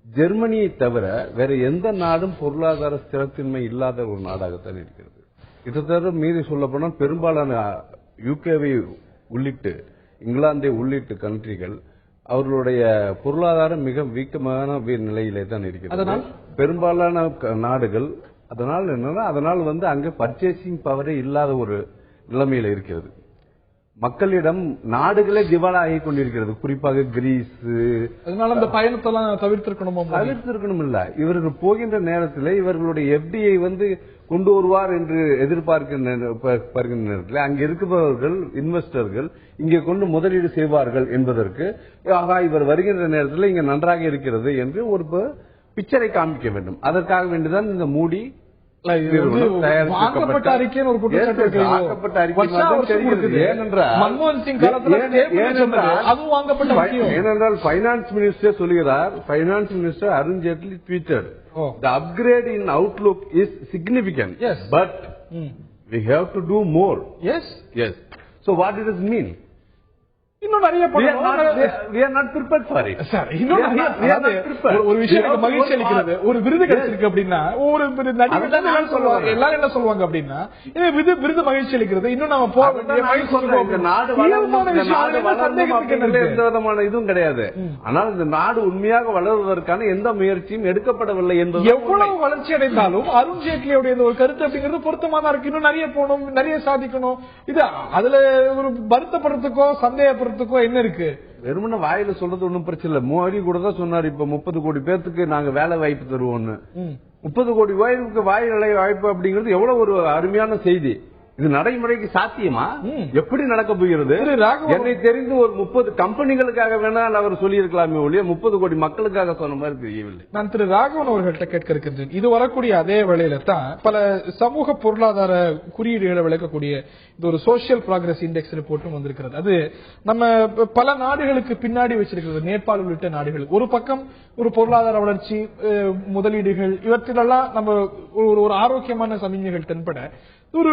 ஜெர்மனியை தவிர வேற எந்த நாடும் பொருளாதார ஸ்திரத்தன்மை இல்லாத ஒரு நாடாகத்தான் இருக்கிறது. கிட்டத்தட்ட மீறி சொல்லப்போனால் பெரும்பாலான யூகேவை உள்ளிட்டு, இங்கிலாந்தை உள்ளிட்டு கண்ட்ரிகள் அவர்களுடைய பொருளாதாரம் மிக வீக்கமான நிலையிலே தான் இருக்கிறது. பெரும்பாலான நாடுகள் அதனால் என்னன்னா, அதனால் அங்க பர்ச்சேசிங் பவரே இல்லாத ஒரு நிலைமையில இருக்கிறது. மக்களிடம் நாடுகளே திவாலா ஆகி கொண்டிருக்கிறது, குறிப்பாக கிரீஸ். அதனால அந்த பயணத்தெல்லாம் தவிர்த்திருக்கணும் இல்ல, இவர்கள் போகின்ற நேரத்தில் இவர்களுடைய எஃப்டிஐ கொண்டு வருவார் என்று எதிர்பார்க்கின்ற நேரத்தில் அங்க இருக்கிறவர்கள் இன்வெஸ்டர்கள் இங்கே கொண்டு முதலீடு செய்வார்கள் என்பதற்கு, ஆகா இவர் வருகின்ற நேரத்தில் இங்க நன்றாக இருக்கிறது என்று ஒரு பிக்சரை காமிக்க வேண்டும். அதற்காக வேண்டிதான் இந்த மூடி வாங்கப்பட்ட அறிக்கைன்னு ஒரு குற்றச்சாட்டு. ஏனென்றால் பைனான்ஸ் மினிஸ்டர் சொல்கிறார், finance minister Arun Jaitley tweeted, the upgrade in outlook is significant, yes, but we have to do more. Yes. So what does it mean? இன்னும் நிறைய we are not prepared for it. ஒரு விஷயம் எனக்கு மகிழ்ச்சி அளிக்கிறது, ஒரு விருது கிடைச்சிருக்கு அப்படின்னா ஒரு நடிகர் எல்லாரும் என்ன சொல்லுவாங்க அப்படின்னா, விருது மகிழ்ச்சி அளிக்கிறது, இன்னும் நம்ம போக எந்த விதமான இதுவும் கிடையாது. ஆனால் இந்த நாடு உண்மையாக வளர்வதற்கான எந்த முயற்சியும் எடுக்கப்படவில்லை என்பது. எவ்வளவு வளர்ச்சி அடைந்தாலும் அருண் ஜேட்லியுடைய ஒரு கருத்து அப்படிங்கிறது பொருத்தமா இருக்கு. இன்னும் நிறைய போகணும், நிறைய சாதிக்கணும். இது அதுல ஒரு வருத்தப்படுறதுக்கோ சந்தேகப்படுறதுக்கோ என்ன இருக்கு? வெறுமன வாயில சொல்றது ஒண்ணும் பிரச்சனை இல்ல. மோடி கூட தான் சொன்னார், இப்ப 30 கோடி பேருக்கு நாங்க வேலை வாய்ப்பு தருவோம்னு. 30 கோடி வாய்ப்புக்கு வாயிலை வாய்ப்பு அப்படிங்கிறது எவ்வளவு ஒரு அருமையான செய்தி. இது நடைமுறைக்கு சாத்தியமா? எப்படி நடக்க போகிறது? என்னை தெரிந்து ஒரு 30 கம்பெனிகளுக்காக வேணால் அவர் சொல்லியிருக்கலாமே ஒழிய 30 கோடி மக்களுக்காக சொன்ன மாதிரி தெரியவில்லை. நான் திரு ராகவன் அவர்கள்ட்ட கேட்க இருக்கின்றேன். இது வரக்கூடிய அதே வேளையில தான் பல சமூக பொருளாதார குறியீடுகளை விளக்கக்கூடிய இது ஒரு சோசியல் ப்ராக்ரஸ் இண்டெக்ஸ் ரிப்போர்ட்டும் வந்திருக்கிறது. அது நம்ம பல நாடுகளுக்கு பின்னாடி வச்சிருக்கிறது, நேபாள் உள்ளிட்ட நாடுகள். ஒரு பக்கம் ஒரு பொருளாதார வளர்ச்சி, முதலீடுகள், இவற்றிலெல்லாம் நம்ம ஒரு ஆரோக்கியமான சமிஞ்சைகள் தென்பட ஒரு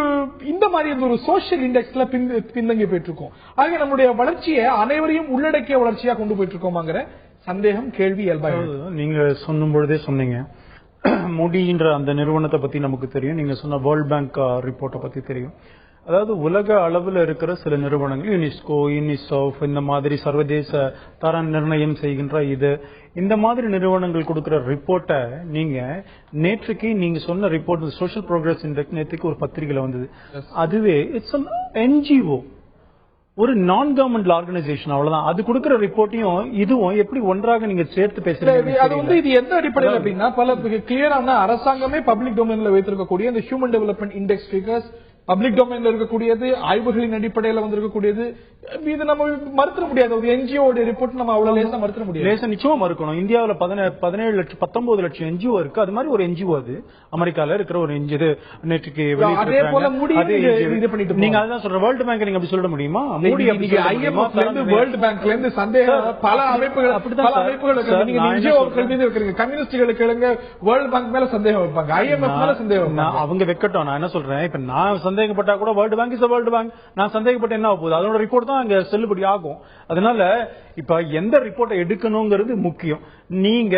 இந்த மாதிரி ஒரு சோசியல் இண்டெக்ஸ்ல பின்தங்கி போயிட்டு இருக்கோம். ஆக நம்முடைய வளர்ச்சியை அனைவரையும் உள்ளடக்கிய வளர்ச்சியா கொண்டு போயிட்டு இருக்கோமாங்கிற சந்தேகம், கேள்வி இயல்பாக. நீங்க சொன்னும் பொழுதே சொன்னீங்க, மூடின்ற அந்த நிறுவனத்தை பத்தி நமக்கு தெரியும். நீங்க சொன்ன வேர்ல்ட் பேங்க் ரிப்போர்ட்டை பத்தி தெரியும். அதாவது உலக அளவில் இருக்கிற சில நிறுவனங்கள், யுனெஸ்கோ, யூனிசெஃப், இந்த மாதிரி சர்வதேச தர நிர்ணயம் செய்கின்ற இந்த மாதிரி நிறுவனங்கள் கொடுக்கிற ரிப்போர்ட்டை நீங்க நேற்றுக்கு நீங்க சொன்ன ரிப்போர்ட் சோஷியல் ப்ரோக்ரஸ் இண்டெக்ஸ் நேற்றுக்கு ஒரு பத்திரிகையில வந்தது. அதுவே இட்ஸ் an NGO, ஒரு நான் கவர்மெண்ட் ஆர்கனைசேஷன், அவ்வளவுதான். அது கொடுக்கிற ரிப்போர்ட்டையும் இதுவும் எப்படி ஒன்றாக நீங்க சேர்த்து பேசுறீங்க? அது இது எந்த அடிப்படையில் அப்படின்னா, பல கிளியரான அரசாங்கமே பப்ளிக் டொமைன்ல வைத்திருக்கக்கூடிய இந்த human development index figures public டொமைன்ல இருக்கக்கூடியது, ஆய்வுகளின் அடிப்படையில் வந்திருக்கக்கூடியது. இது நம்ம மறுத்த முடியாது. ஒரு என்ஜிஓ ரிப்போர்ட் நம்ம அவ்வளவு லேசா மறுத்த முடியாது. லேசா நிச்சயமா மறுக்கணும். இந்தியாவில் 17 லட்சம் 19 லட்சம் என்ஜிஓ இருக்கு. அது மாதிரி ஒரு என்ஜிஓ அது அமெரிக்கால இருக்கிற ஒரு என்ஜிஓ நேற்றுக்கு அதே போல நீங்க அதான் சொல்ற வேர்ல்டு பேங்க் நீங்க அப்படி சொல்ல முடியுமா? மூடி வேர்ல்டு பேங்க்ல இருந்து சந்தேகம் பல அமைப்புகள் கம்யூனிஸ்டுகளுக்கு வேர்ல்டு பேங்க் மேல சந்தேகம் வைப்பாங்க, IMF மேல சந்தேகம். அவங்க வைக்கட்டும். நான் என்ன சொல்றேன், இப்ப நான் சந்தேகப்பட்டா கூட world bank is world bank, நான் சந்தேகப்பட்ட என்ன போகுது, அதோட ரிப்போர்ட் தான் அங்க செல்லுபடி ஆகும். அதனால இப்ப எந்த ரிப்போர்ட்டை எடுக்கணுங்கிறது முக்கியம். நீங்க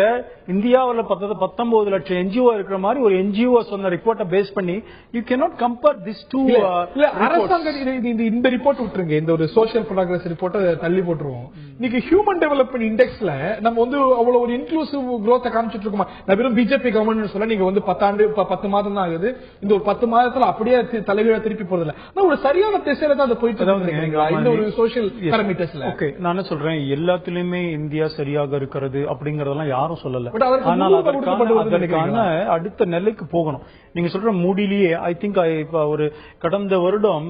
இந்தியாவில் 19 லட்சம் என்ஜிஓ இருக்கிற மாதிரி ஒரு என்ஜிஓ சொன்ன ரிப்போர்ட்டை பேஸ் பண்ணி you cannot compare this too. அரசாங்கம் இந்த ரிப்போர்ட் விட்டுருங்க, இந்த ஒரு சோசியல் ப்ராக்ரஸ் ரிப்போர்ட்டை தள்ளி போட்டுருவோம். இன்னைக்கு ஹியூமன் டெவலப்மெண்ட் இண்டெக்ஸ்ல நம்ம வந்து அவ்வளவு ஒரு இன்க்ளூசிவ் growth காமிச்சிட்டு இருக்கோம். நான் வெறும் பிஜேபி கவர்மெண்ட் சொல்ல, நீங்க வந்து 10 மாதம் தான் ஆகுது. இந்த ஒரு 10 மாதத்துல அப்படியே தலைகீழ திருப்பி போறதில்ல. ஆனா ஒரு சரியான திசையில தான் அது போயிட்டு இந்த ஒரு சோசியல் பாராமீட்டர்ஸ்ல. ஓகே, நான் என்ன சொல்றேன், எல்லாத்துலயுமே இந்தியா சரியாக இருக்கிறது அப்படிங்கறதெல்லாம் யாரும் சொல்லல. ஆனால் அதற்கான அடுத்த நிலைக்கு போகணும். நீங்க சொல்ற மூடிலேயே ஐ திங்க் இப்ப ஒரு கடந்த வருடம்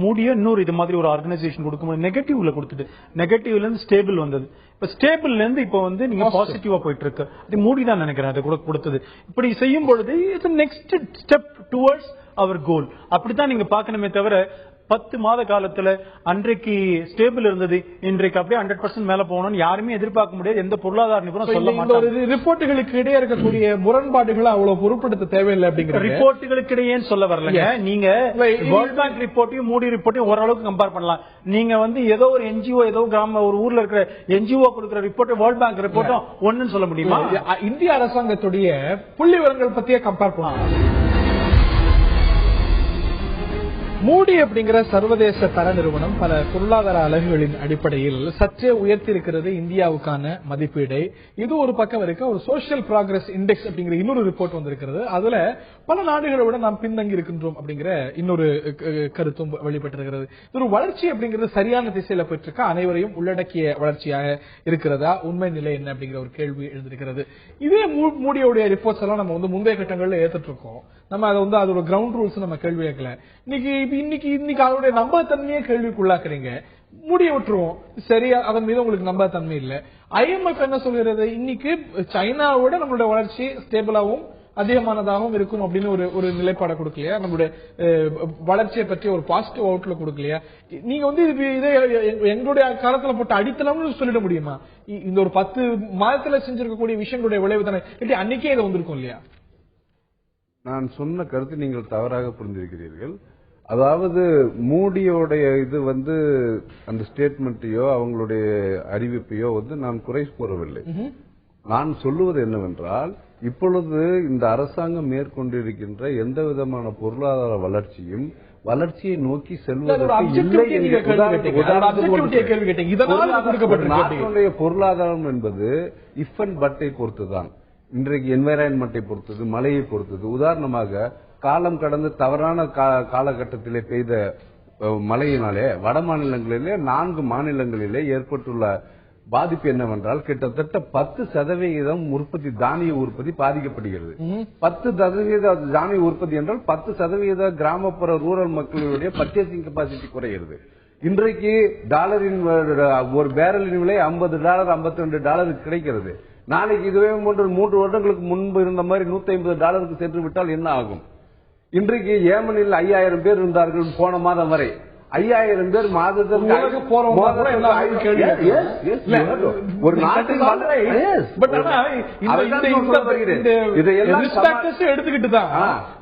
மூடிய இன்னொரு இது மாதிரி ஒரு ஆர்கனைசேஷன் கொடுக்கும்போது நெகட்டிவ்ல கொடுத்துட்டு நெகட்டிவ்ல இருந்து ஸ்டேபிள் வந்தது. இப்ப ஸ்டேபிள்ல இருந்து இப்ப வந்து நீங்க பாசிட்டிவா போயிட்டு இருக்கு. அது மூடி தான் நினைக்கிறேன் அதை கூட கொடுத்தது. இப்படி செய்யும் பொழுது இட்ஸ் நெக்ஸ்ட் ஸ்டெப் டுவர்ட்ஸ் அவர் கோல். அப்படித்தான் நீங்க பாக்கணுமே தவிர 10 மாத காலத்துல அன்றைக்கு ஸ்டேபிள் இருந்தது, இன்றைக்கு அப்படியே 100% மேல போகணும்னு யாருமே எதிர்பார்க்க முடியாது. எந்த பொருளாதார நிபுணர் சொல்ல மாட்டாங்க. ரிப்போர்ட்டுகளுக்கு இடையே இருக்கக்கூடிய முரண்பாடுகளை அவ்வளவு பொருட்படுத்த தேவையில்லை அப்படிங்கிற ரிப்போர்ட்டுகளுக்கு இடையேன்னு சொல்ல வரலங்க. நீங்க வேர்ல்ட் பேங்க் ரிப்போர்ட்டையும் மூடி ரிப்போர்ட்டையும் ஓரளவுக்கு கம்பேர் பண்ணலாம். நீங்க வந்து ஏதோ ஒரு என்ஜிஓ ஏதோ கிராம ஒரு ஊர்ல இருக்கிற என்ஜிஓ கொடுக்கிற ரிப்போர்ட் வேர்ல்ட் பேங்க் ரிப்போர்ட்டும் ஒன்னு சொல்ல முடியுமா? இந்திய அரசாங்கத்துடைய புள்ளி விவரங்கள் பத்தியே கம்பேர் பண்ணலாம். மூடி அப்படிங்கிற சர்வதேச தர நிறுவனம் பல பொருளாதார அலகுகளின் அடிப்படையில் சற்றே உயர்த்தி இருக்கிறது இந்தியாவுக்கான மதிப்பீடை. இது ஒரு பக்கம் இருக்க ஒரு சோசியல் ப்ராக்ரஸ் இண்டெக்ஸ் அப்படிங்கிற இன்னொரு ரிப்போர்ட் வந்திருக்கிறது. அதுல பல நாடுகளை விட நாம் பின்தங்கி இருக்கின்றோம் அப்படிங்கிற இன்னொரு கருத்தும் வெளிப்பட்டிருக்கிறது. ஒரு வளர்ச்சி அப்படிங்கிறது சரியான திசையில போயிட்டு அனைவரையும் உள்ளடக்கிய வளர்ச்சியாக இருக்கிறதா, உண்மை நிலை என்ன அப்படிங்கிற ஒரு கேள்வி எழுந்திருக்கிறது. இதே மூடியோடைய ரிப்போர்ட்ஸ் எல்லாம் நம்ம வந்து முந்தைய கட்டங்கள்ல ஏத்துட்டு இருக்கோம். நம்ம அதை வந்து அதோட கிரவுண்ட் ரூல்ஸ் நம்ம கேள்வி கேட்கல. இன்னைக்கு அதோட நம்பகத்தன்மையே கேள்விக்குள்ளாக்குறீங்க. மூடிய விட்டுருவோம், சரியா? அதன் மீது உங்களுக்கு நம்பகத்தன்மை இல்ல. IMF என்ன சொல்கிறது, இன்னைக்கு சைனாவோட நம்மளுடைய வளர்ச்சி ஸ்டேபிளாவும் அதிகமானதாகவும் இருக்கும் அப்படின்னு ஒரு நிலைப்பாடை கொடுக்கலையா? நம்மளுடைய வளர்ச்சியை பற்றி ஒரு பாசிட்டிவ் அவுட்லுக் கொடுக்கலையா? நீங்க வந்து இதே எங்களுடைய காலத்துல போட்டு அடித்தளம்னு சொல்லிட முடியுமா? இந்த ஒரு 10 மாதத்துல செஞ்சிருக்கக்கூடிய விஷயங்களுடைய விளைவு தானே அன்னைக்கே இது வந்திருக்கும் இல்லையா? நான் சொன்ன கருத்து நீங்கள் தவறாக புரிந்திருக்கிறீர்கள். அதாவது மூடியோடைய இது வந்து அந்த ஸ்டேட்மெண்ட்டையோ அவங்களுடைய அறிவிப்பையோ வந்து நான் குறை கூறவில்லை. நான் சொல்லுவது என்னவென்றால், இப்பொழுது இந்த அரசாங்கம் மேற்கொண்டிருக்கின்ற எந்த விதமான பொருளாதார வளர்ச்சியை நோக்கி செல்வதற்கு நாட்டுடைய பொருளாதாரம் என்பது இஃப் அண்ட் பட்டை பொறுத்துதான். இன்றைக்கு என்வைரன்மெண்டை பொறுத்தது, மழையை பொறுத்தது. உதாரணமாக காலம் கடந்து தவறான காலகட்டத்திலே பெய்த மழையினாலே வட மாநிலங்களிலே 4 மாநிலங்களிலே ஏற்பட்டுள்ள பாதிப்பு என்னவென்றால், கிட்டத்தட்ட 10% தானிய உற்பத்தி பாதிக்கப்படுகிறது. 10% தானிய உற்பத்தி என்றால் 10% கிராமப்புற ரூரல் மக்களுடைய பர்ச்சேசிங் கெப்பாசிட்டி குறைகிறது. இன்றைக்கு டாலரின் ஒரு பேரலின் விலை $50 $52 கிடைக்கிறது. நாளைக்கு இதுவே 3 வருடங்களுக்கு முன்பு இருந்த மாதிரி $150 சென்று விட்டால் என்ன ஆகும்? இன்றைக்கு ஏமனில் 5000 பேர் இருந்தார்கள் போன மாதம் வரை. 5000 பேர் மாதத்திற்கு ஒரு நாட்டின் எடுத்துக்கிட்டு தான்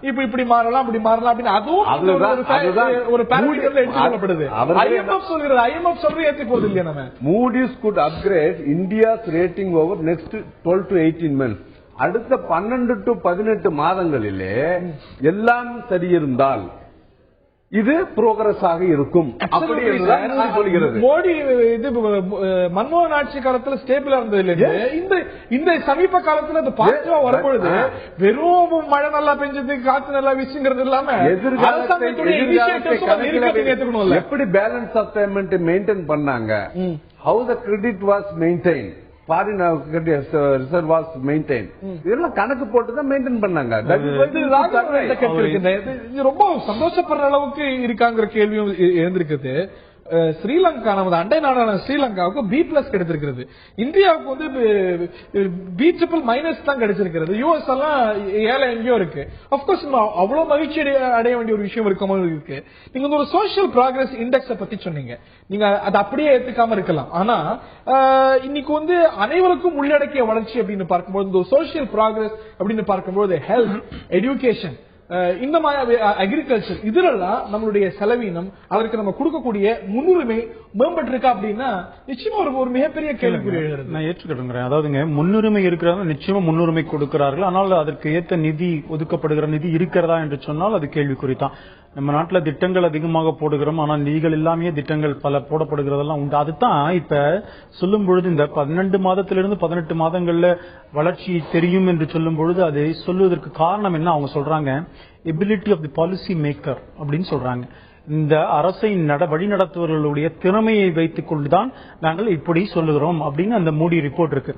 இப்படி மாறலாம் அப்படி மாறலாம் அப்படின்னு அதுவும் ஒரு சொல்லப்படுது. IMF சொல்றது ஏற்றுக்கொள்வது இல்லையா? நம்ம Moody's could upgrade India's rating over next 12 to 18 months. அடுத்த 12 to 18 மாதங்களிலே எல்லாம் சரியிருந்தால் இது புரோகிரஸ் ஆக இருக்கும். அப்படி சொல்கிறது. மோடி இது மன்மோகன் ஆட்சி காலத்துல ஸ்டேபிளா இருந்தது இல்லையா? இந்த சமீப காலத்துல அது பாசிட்டிவா வரும்பொழுது வெறும் மழை நல்லா பெஞ்சது, காத்து நல்லா வீசுங்கிறது இல்லாம எப்படி பேலன்ஸ் ஆஃப் பேமெண்ட் மெயின்டைன் பண்ணாங்க, how the credit was maintain, foreign reserve was maintain, இதெல்லாம் கணக்கு போட்டு தான் மெயின்டைன் பண்ணாங்க. ரொம்ப சந்தோஷப்படுற அளவுக்கு இருக்காங்கிற கேள்வியும் எழுந்திருக்குது. ஸ்ரீலங்கா நமது அண்டை நாடான ஸ்ரீலங்காவுக்கு B+ கிடைத்திருக்கிறது. இந்தியாவுக்கு வந்து B+- தான் கிடைச்சிருக்கிறது. US எல்லாம் ஏழை எங்கேயோ இருக்கு. அப்கோர்ஸ் அவ்வளவு மகிழ்ச்சி அடைய வேண்டிய ஒரு விஷயம் இருக்க மாதிரி இருக்கு. நீங்க ஒரு சோசியல் ப்ராக்ரஸ் இண்டெக்ஸ் பத்தி சொன்னீங்க. நீங்க அதை அப்படியே ஏத்துக்காம இருக்கலாம். ஆனா இன்னைக்கு வந்து அனைவருக்கும் உள்ளடக்கிய வளர்ச்சி அப்படின்னு பார்க்கும்போது, இந்த சோசியல் ப்ராக்ரஸ் அப்படின்னு பார்க்கும்போது ஹெல்த், எஜுகேஷன், இந்த மாதிரி அக்ரிகல்ச்சர், இதெல்லாம் நம்மளுடைய செலவீனம், அதற்கு நம்ம கொடுக்கக்கூடிய முன்னுரிமை மேம்பட்டிருக்கா அப்படின்னா நிச்சயமா ஒரு மிகப்பெரிய கேள்விக்குறி எழுகிறது. நான் ஏற்றுக்கிறேன். அதாவதுங்க, முன்னுரிமை இருக்கிறதா நிச்சயமா முன்னுரிமை கொடுக்கிறார்கள். ஆனால் அதற்கு ஏற்ற நிதி ஒதுக்கப்படுகிற நிதி இருக்கிறதா என்று சொன்னால் அது கேள்விக்குறித்தான். நம்ம நாட்டுல திட்டங்கள் அதிகமாக போடுகிறோம், ஆனால் நிதிகள் இல்லாமே திட்டங்கள் பல போடப்படுகிறதெல்லாம் உண்டு. அதுதான் இப்ப சொல்லும் பொழுது இந்த 12 மாதத்திலிருந்து 18 மாதங்கள்ல வளர்ச்சி தெரியும் என்று சொல்லும் பொழுது அதை சொல்வதற்கு காரணம் என்ன? அவங்க சொல்றாங்க ability of the policy maker அப்படின்னு சொல்றாங்க. இந்த அரசை வழிநடத்துவர்களுடைய திறமையை வைத்துக் கொண்டுதான் நாங்கள் இப்படி சொல்லுகிறோம் அப்படின்னு அந்த மூடி ரிப்போர்ட் இருக்கு.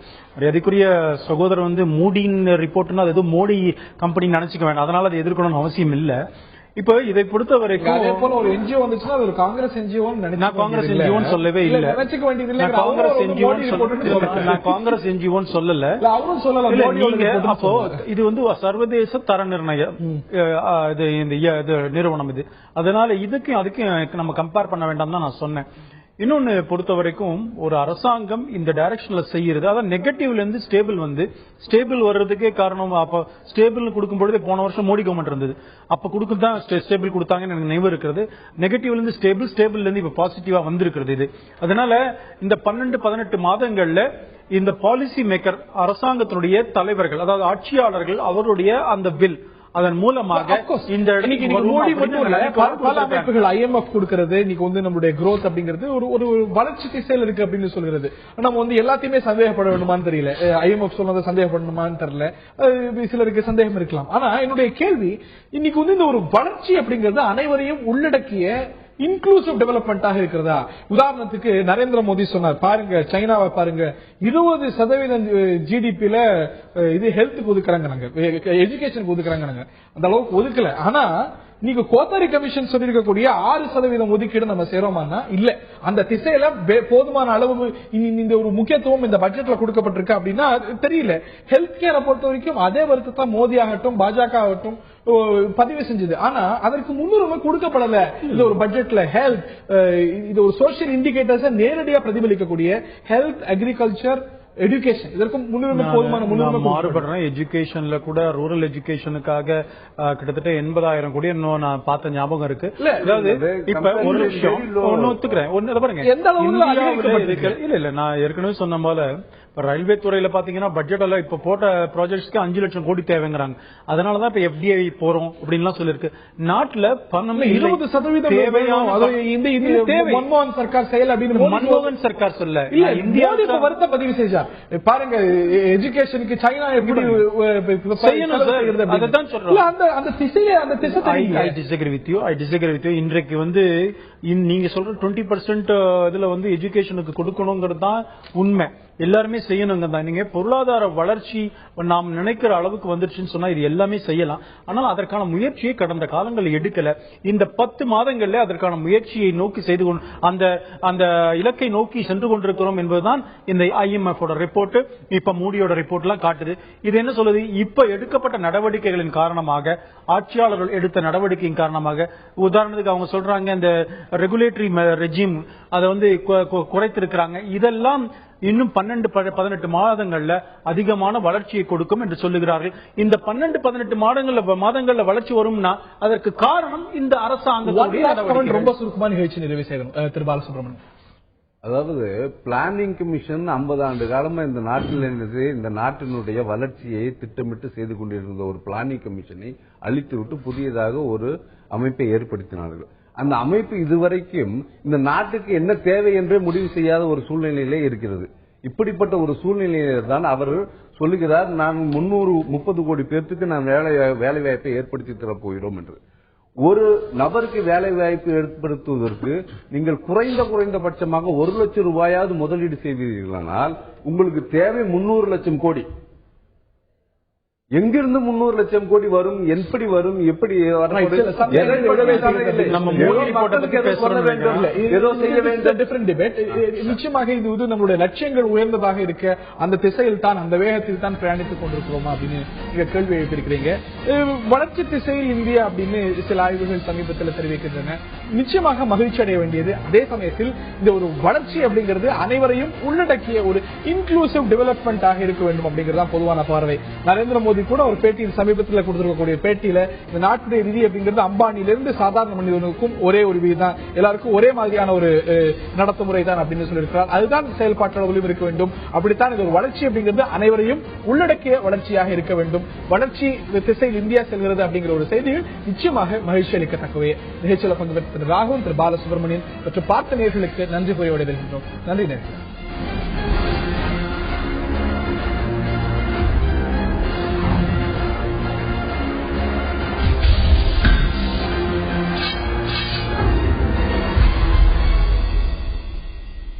அதுக்குரிய சகோதரர் மூடியின் ரிப்போர்ட்னா அது எதுவும் மோடி கம்பெனி நினைச்சுக்க வேண்டாம், அதனால அதை எதிர்க்கணும்னு அவசியம் இல்லை. இப்ப இதை பொறுத்த வரைக்கும் அதே போல ஒரு என்ஜிஓ வந்துச்சுன்னா அது ஒரு காங்கிரஸ் என்ஜிஓ நான் காங்கிரஸ் என்ஜிஓன்னு சொல்லவே இல்லை. நினைச்சுக்க வேண்டியது இல்லை. நான் காங்கிரஸ் என்ஜிஓன்னு சொல்லல. அவரும் சொல்லல. நீங்க அப்போ இது சர்வதேச தர நிர்ணய நிறுவனம் இது. அதனால இதுக்கும் அதுக்கும் நம்ம கம்பேர் பண்ண வேண்டாம் தான் நான் சொன்னேன். இன்னொன்னு பொறுத்த வரைக்கும் ஒரு அரசாங்கம் இந்த டைரக்ஷன்ல செய்யறது, அதாவது நெகட்டிவ்ல இருந்து ஸ்டேபிள் வர்றதுக்கே காரணம். அப்ப ஸ்டேபிள் கொடுக்கும் பொழுது போன வருஷம் மோடி கவர்மெண்ட் இருந்தது, அப்ப கொடுக்குதான் ஸ்டேபிள் கொடுத்தாங்கன்னு எனக்கு நினைவு இருக்கிறது. நெகட்டிவ்ல இருந்து ஸ்டேபிள்ல இருந்து இப்ப பாசிட்டிவா வந்திருக்கிறது இது. அதனால இந்த 12-18 மாதங்கள்ல இந்த பாலிசி மேக்கர் அரசாங்கத்தினுடைய தலைவர்கள், அதாவது ஆட்சியாளர்கள், அவருடைய அந்த வில் அதன் மூலமாக இந்த மோடி மட்டும் இல்ல, பல அமைப்புகள் IMF கொடுக்கிறது இன்னைக்கு நம்மளுடைய growth அப்படிங்கிறது ஒரு வளர்ச்சி திசையில் இருக்கு அப்படின்னு சொல்கிறது. நம்ம எல்லாத்தையுமே சந்தேகப்பட வேண்டுமான்னு தெரியல. IMF சொன்னதை சந்தேகப்படணுமான்னு தெரியல, சிலருக்கு சந்தேகம் இருக்கலாம். ஆனா என்னுடைய கேள்வி, இன்னைக்கு இந்த ஒரு வளர்ச்சி அப்படிங்கிறது அனைவரையும் உள்ளடக்கிய இன்க்ளூசிவ் டெவலப்மெண்டாக இருக்கிறதா? உதாரணத்துக்கு நரேந்திர மோடி சொன்னார், பாருங்க சைனாவை பாருங்க, 20% ஜிடிபில இது ஹெல்த்துக்கு ஒதுக்குறாங்க, எஜுகேஷனுக்கு ஒதுக்குறாங்க, அந்த அளவுக்கு ஒதுக்கல. ஆனா நீங்க கோத்தாரி கமிஷன் சொல்லிருக்கக்கூடிய 6% ஒதுக்கீடு நம்ம செய்யறோமான்னா இல்ல. அந்த திசையில போதுமான அளவு இந்த ஒரு முக்கியத்துவம் இந்த பட்ஜெட்ல கொடுக்கப்பட்டிருக்கு அப்படின்னா தெரியல. ஹெல்த் கேரை பொறுத்த வரைக்கும் அதே வருத்தத்தை மோடி ஆகட்டும் பாஜக ஆகட்டும் பதிவு செஞ்சது. ஆனா அதற்கு முன்னுரிமை கொடுக்கப்படல. இந்த ஒரு பட்ஜெட்ல ஹெல்த், இது ஒரு சோசியல் இண்டிகேட்டர்ஸ் நேரடியாக பிரதிபலிக்கக்கூடிய ஹெல்த், அக்ரிகல்ச்சர், எஜுகேஷன், இதற்கும் முன்னுரிமை போதுமான முன்னுரிமை மாறுபடுறேன். எஜுகேஷன்ல கூட ரூரல் எஜுகேஷனுக்காக கிட்டத்தட்ட 80,000 கோடி நான் பார்த்த ஞாபகம் இருக்கு. அதாவது இப்ப ஒரு விஷயம் ஒத்துக்கிறேன், பாருங்க எந்த அளவுக்கு இல்ல நான் ஏற்கனவே சொன்ன போல ரயில்வே துறையில பாத்தீங்கன்னா பட்ஜெட் எல்லாம் இப்ப போட்ட ப்ராஜெக்ட்ஸ்க்கு 5 லட்சம் கோடி தேவைங்கிறாங்க. அதனாலதான் இப்ப FDI போறோம் அப்படின்னு சொல்லிருக்கு. நாட்டுல 20% மன்மோகன் சர்க்கார் செயல் அப்படின்னு மன்மோகன் சர்க்கார் சொல்ல இந்தியா வருத்த பதிவு செய்தார். பாருங்க எஜுகேஷனுக்கு சைனா எப்படி அதான் சொல்றோம். அந்த திசையில அந்த திசை I disagree with you. இன்றைக்கு நீங்க சொல்ற 20% இதுல எஜுகேஷனுக்கு கொடுக்கணுங்கிறது தான் உண்மை. எல்லாருமே செய்யணுங்க தான். நீங்க பொருளாதார வளர்ச்சி நாம் நினைக்கிற அளவுக்கு வந்துருச்சுன்னு சொன்னா இது எல்லாமே செய்யலாம். ஆனால் அதற்கான முயற்சியை கடந்த காலங்களில் எடுக்கல. இந்த 10 மாதங்கள்ல அதற்கான முயற்சியை நோக்கி செய்து அந்த இலக்கை நோக்கி சென்று கொண்டிருக்கிறோம் என்பதுதான் இந்த IMF ரிப்போர்ட், இப்ப மூடியோட ரிப்போர்ட் எல்லாம் காட்டுது. இது என்ன சொல்லுது? இப்ப எடுக்கப்பட்ட நடவடிக்கைகளின் காரணமாக, ஆட்சியாளர்கள் எடுத்த நடவடிக்கையின் காரணமாக, உதாரணத்துக்கு அவங்க சொல்றாங்க இந்த ரெகுலேட்டரி ரெஜிம் அதை குறைத்திருக்கிறாங்க. இதெல்லாம் இன்னும் 12-18 மாதங்கள்ல அதிகமான வளர்ச்சியை கொடுக்கும் என்று சொல்லுகிறார்கள். இந்த 12-18 மாதங்கள்ல வளர்ச்சி வரும்னா அதற்கு காரணம் இந்த அரசாங்கம். ரொம்ப சுருக்கமான நிகழ்ச்சி நிறைவு செய்யணும் திரு பாலசுப்ரமணியன். அதாவது பிளானிங் கமிஷன் 50 ஆண்டு காலமா இந்த நாட்டில் இருந்தது, இந்த நாட்டினுடைய வளர்ச்சியை திட்டமிட்டு செய்து கொண்டிருந்த ஒரு பிளானிங் கமிஷனை அழித்துவிட்டு புதியதாக ஒரு அமைப்பை ஏற்படுத்தினார்கள். அந்த அமைப்பு இதுவரைக்கும் இந்த நாட்டுக்கு என்ன தேவை என்றே முடிவு செய்யாத ஒரு சூழ்நிலையிலே இருக்கிறது. இப்படிப்பட்ட ஒரு சூழ்நிலையில தான் அவர் சொல்லுகிறார், நான் 330 கோடி பேருக்கு நான் வேலை வாய்ப்பை ஏற்படுத்தி தரப் போகிறோம் என்று. ஒரு நபருக்கு வேலை வாய்ப்பு ஏற்படுத்துவதற்கு நீங்கள் குறைந்தபட்சமாக 1 லட்சம் ரூபாயாவது முதலீடு செய்வீர்களானால் உங்களுக்கு தேவை 300 லட்சம் கோடி. எங்கிருந்து 300 லட்சம் கோடி வரும்? எப்படி வரும்? எப்படி நிச்சயமாக இது நம்மளுடைய லட்சியங்கள் உயர்ந்ததாக இருக்க அந்த திசையில் தான், அந்த வேகத்தில் தான் பிரயாணித்துக் கொண்டிருக்கிறோமா அப்படின்னு நீங்க கேள்வி எழுப்பியிருக்கிறீங்க. வளர்ச்சி திசையில் இந்தியா அப்படின்னு சில ஆய்வுகள் சமீபத்தில் தெரிவிக்கின்றன. நிச்சயமாக மகிழ்ச்சி அடைய வேண்டியது. அதே சமயத்தில் இந்த ஒரு வளர்ச்சி அப்படிங்கிறது அனைவரையும் உள்ளடக்கிய ஒரு இன்க்ளூசிவ் டெவலப்மெண்ட் ஆக இருக்க வேண்டும் அப்படிங்கிறது பொதுவான பார்வை. நரேந்திர மோடி காந்தி கூட ஒரு பேட்டியில் சமீபத்தில் கொடுத்திருக்கக்கூடிய பேட்டியில இந்த நாட்டுடைய நிதி அப்படிங்கிறது அம்பானியிலிருந்து சாதாரண மனிதனுக்கும் ஒரே ஒரு விதி தான், எல்லாருக்கும் ஒரே மாதிரியான ஒரு நடத்துமுறை தான் அப்படின்னு சொல்லியிருக்கிறார். அதுதான் செயல்பாட்டாளர்களும் இருக்க வேண்டும். அப்படித்தான் இது ஒரு வளர்ச்சி அப்படிங்கிறது அனைவரையும் உள்ளடக்கிய வளர்ச்சியாக இருக்க வேண்டும். வளர்ச்சி திசையில் இந்தியா செல்கிறது அப்படிங்கிற ஒரு செய்திகள் நிச்சயமாக மகிழ்ச்சி அளிக்கத்தக்கவே. நிகழ்ச்சியில் பங்கு பெற்ற திரு ராகுல், திரு பாலசுப்ரமணியன் மற்றும் பார்த்த நேயர்களுக்கு நன்றி கூறி விடைபெறுகின்றோம். நன்றி நேயர்களே.